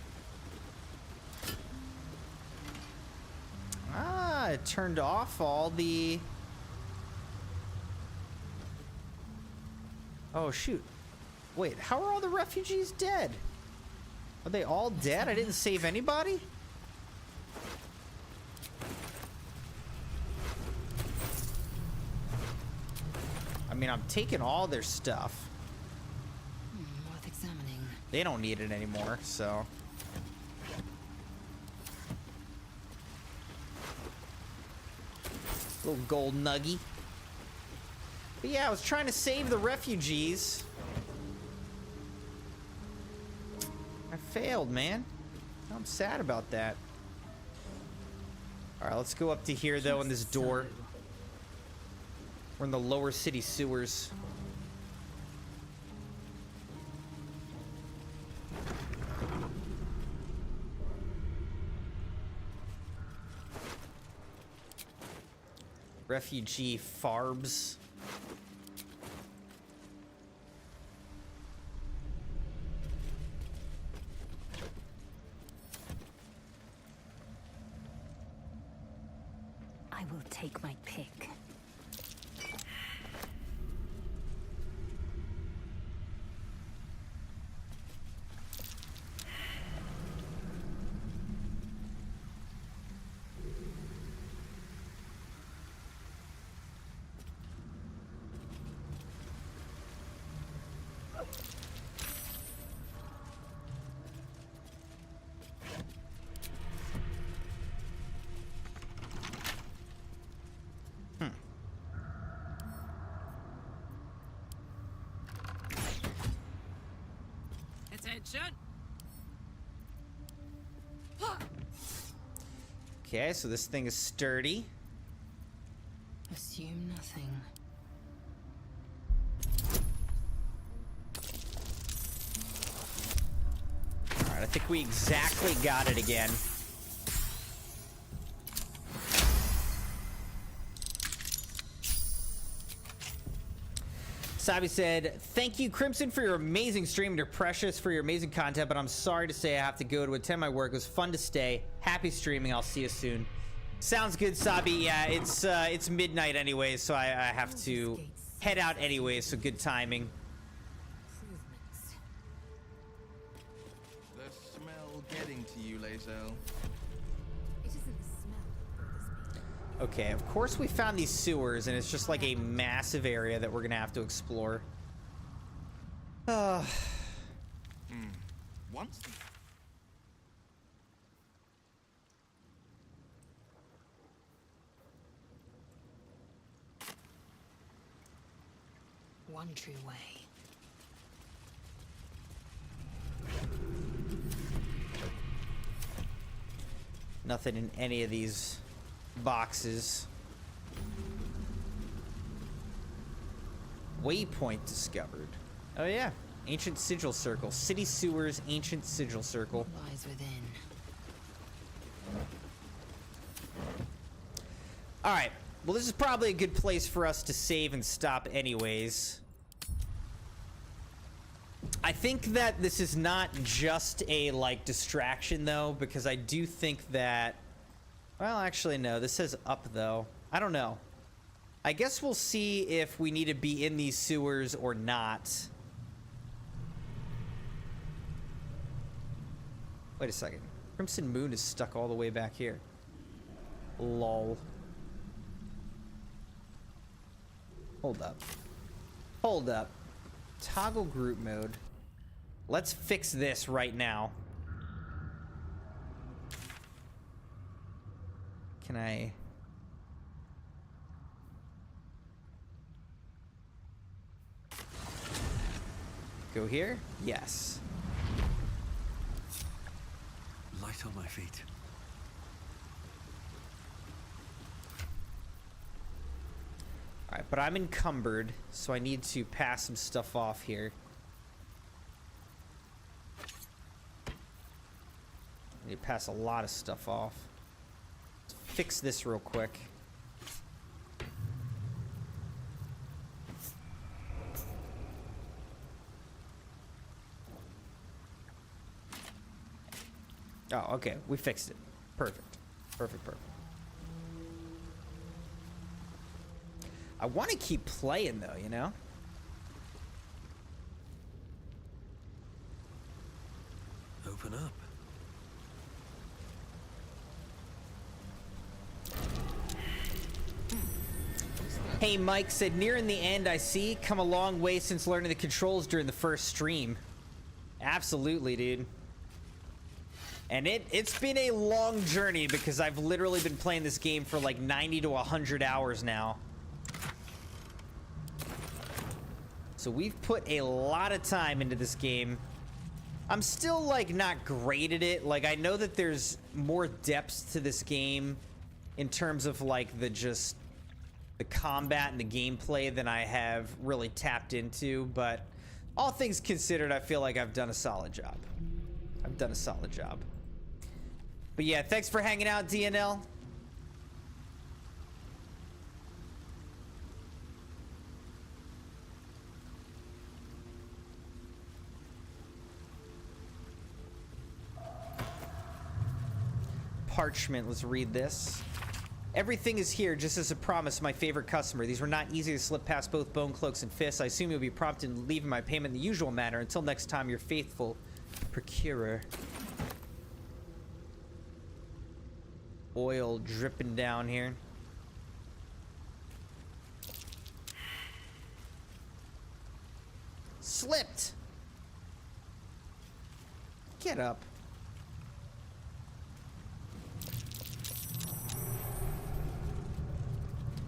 Ah, it turned off all the... Oh, shoot. Wait, how are all the refugees dead? Are they all dead? I didn't save anybody? I mean, I'm taking all their stuff. Worth examining. They don't need it anymore, so... Little gold nuggy. But yeah, I was trying to save the refugees. I failed, man. I'm sad about that. Alright, let's go up to here, though, in this door. We're in the lower city sewers. Refugee farbs. I will take my pick. Attention! Okay, so this thing is sturdy. Assume nothing. Alright, I think we exactly got it again. Sabi said, thank you, Crimson, for your amazing stream. You're precious for your amazing content, but I'm sorry to say I have to go to attend my work. It was fun to stay. Happy streaming. I'll see you soon. Sounds good, Sabi. Yeah, it's midnight anyways, so I have to head out anyways, so good timing. The smell getting to you, Lae'zel. Okay, of course we found these sewers, and it's just like a massive area that we're gonna have to explore. Once. one true way. Nothing in any of these boxes. Waypoint discovered. Oh yeah. Ancient sigil circle. City sewers, ancient sigil circle. What lies within? Alright. Well, this is probably a good place for us to save and stop anyways. I think that this is not just a, like, distraction, though, because I do think that... Well, actually, no. This says up, though. I don't know. I guess we'll see if we need to be in these sewers or not. Wait a second. CrimsonMune is stuck all the way back here. Lol. Hold up. Hold up. Toggle group mode. Let's fix this right now. Can I... go here? Yes. Light on my feet. Alright, but I'm encumbered, so I need to pass some stuff off here. I need to pass a lot of stuff off. Let's fix this real quick. Oh, okay. We fixed it. Perfect. Perfect, perfect. I want to keep playing, though, you know? Open up. Hey, Mike said, nearing the end, I see. Come a long way since learning the controls during the first stream. Absolutely, dude. And it's been a long journey because I've literally been playing this game for like 90 to 100 hours now. So we've put a lot of time into this game. I'm still like not great at it. Like I know that there's more depths to this game in terms of like the combat and the gameplay than I have really tapped into, but all things considered, I feel like I've done a solid job. I've done a solid job. But yeah, thanks for hanging out, DNL. Parchment, let's read this. Everything is here, just as a promise, my favorite customer. These were not easy to slip past both Bone Cloaks and Fists. I assume you'll be prompt in leaving my payment in the usual manner. Until next time, your faithful procurer. Oil dripping down here. Slipped! Get up.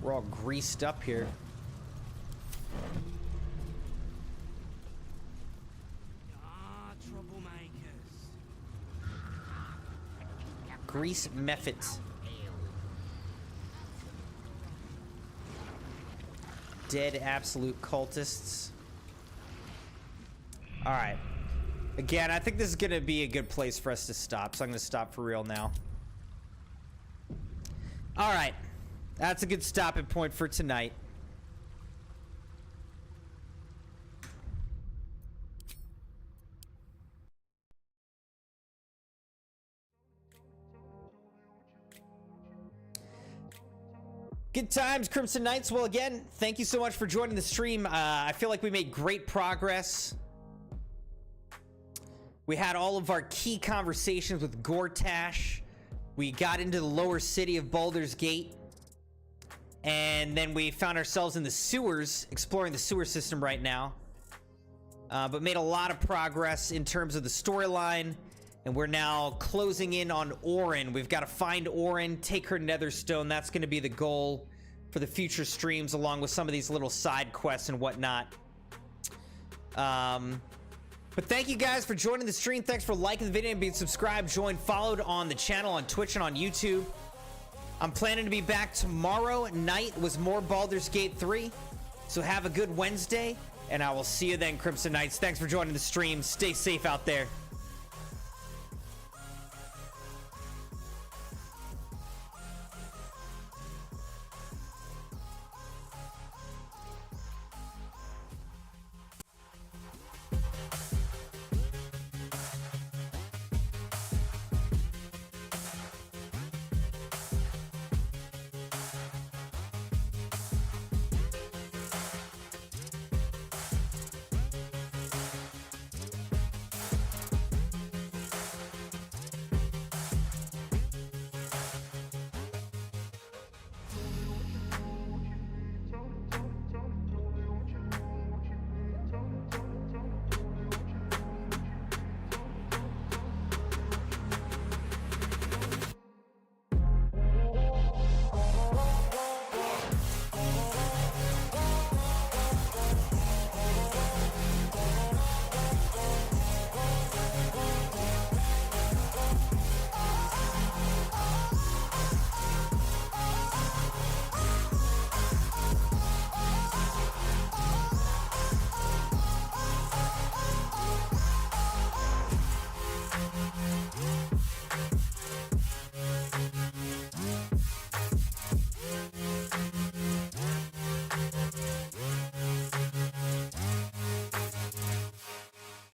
We're all greased up here. Grease method. Dead absolute cultists. All right. Again, I think this is gonna be a good place for us to stop, so I'm gonna stop for real now. All right. That's a good stopping point for tonight. Good times, Crimson Knights. Well, again, thank you so much for joining the stream. I feel like we made great progress. We had all of our key conversations with Gortash. We got into the lower city of Baldur's Gate. And then we found ourselves in the sewers, exploring the sewer system right now. But made a lot of progress in terms of the storyline. And we're now closing in on Orin. We've got to find Orin, take her Netherstone. That's going to be the goal for the future streams, along with some of these little side quests and whatnot. But thank you guys for joining the stream. Thanks for liking the video and being subscribed, joined, followed on the channel on Twitch and on YouTube. I'm planning to be back tomorrow night with more Baldur's Gate 3. So have a good Wednesday, and I will see you then, Crimson Knights. Thanks for joining the stream. Stay safe out there.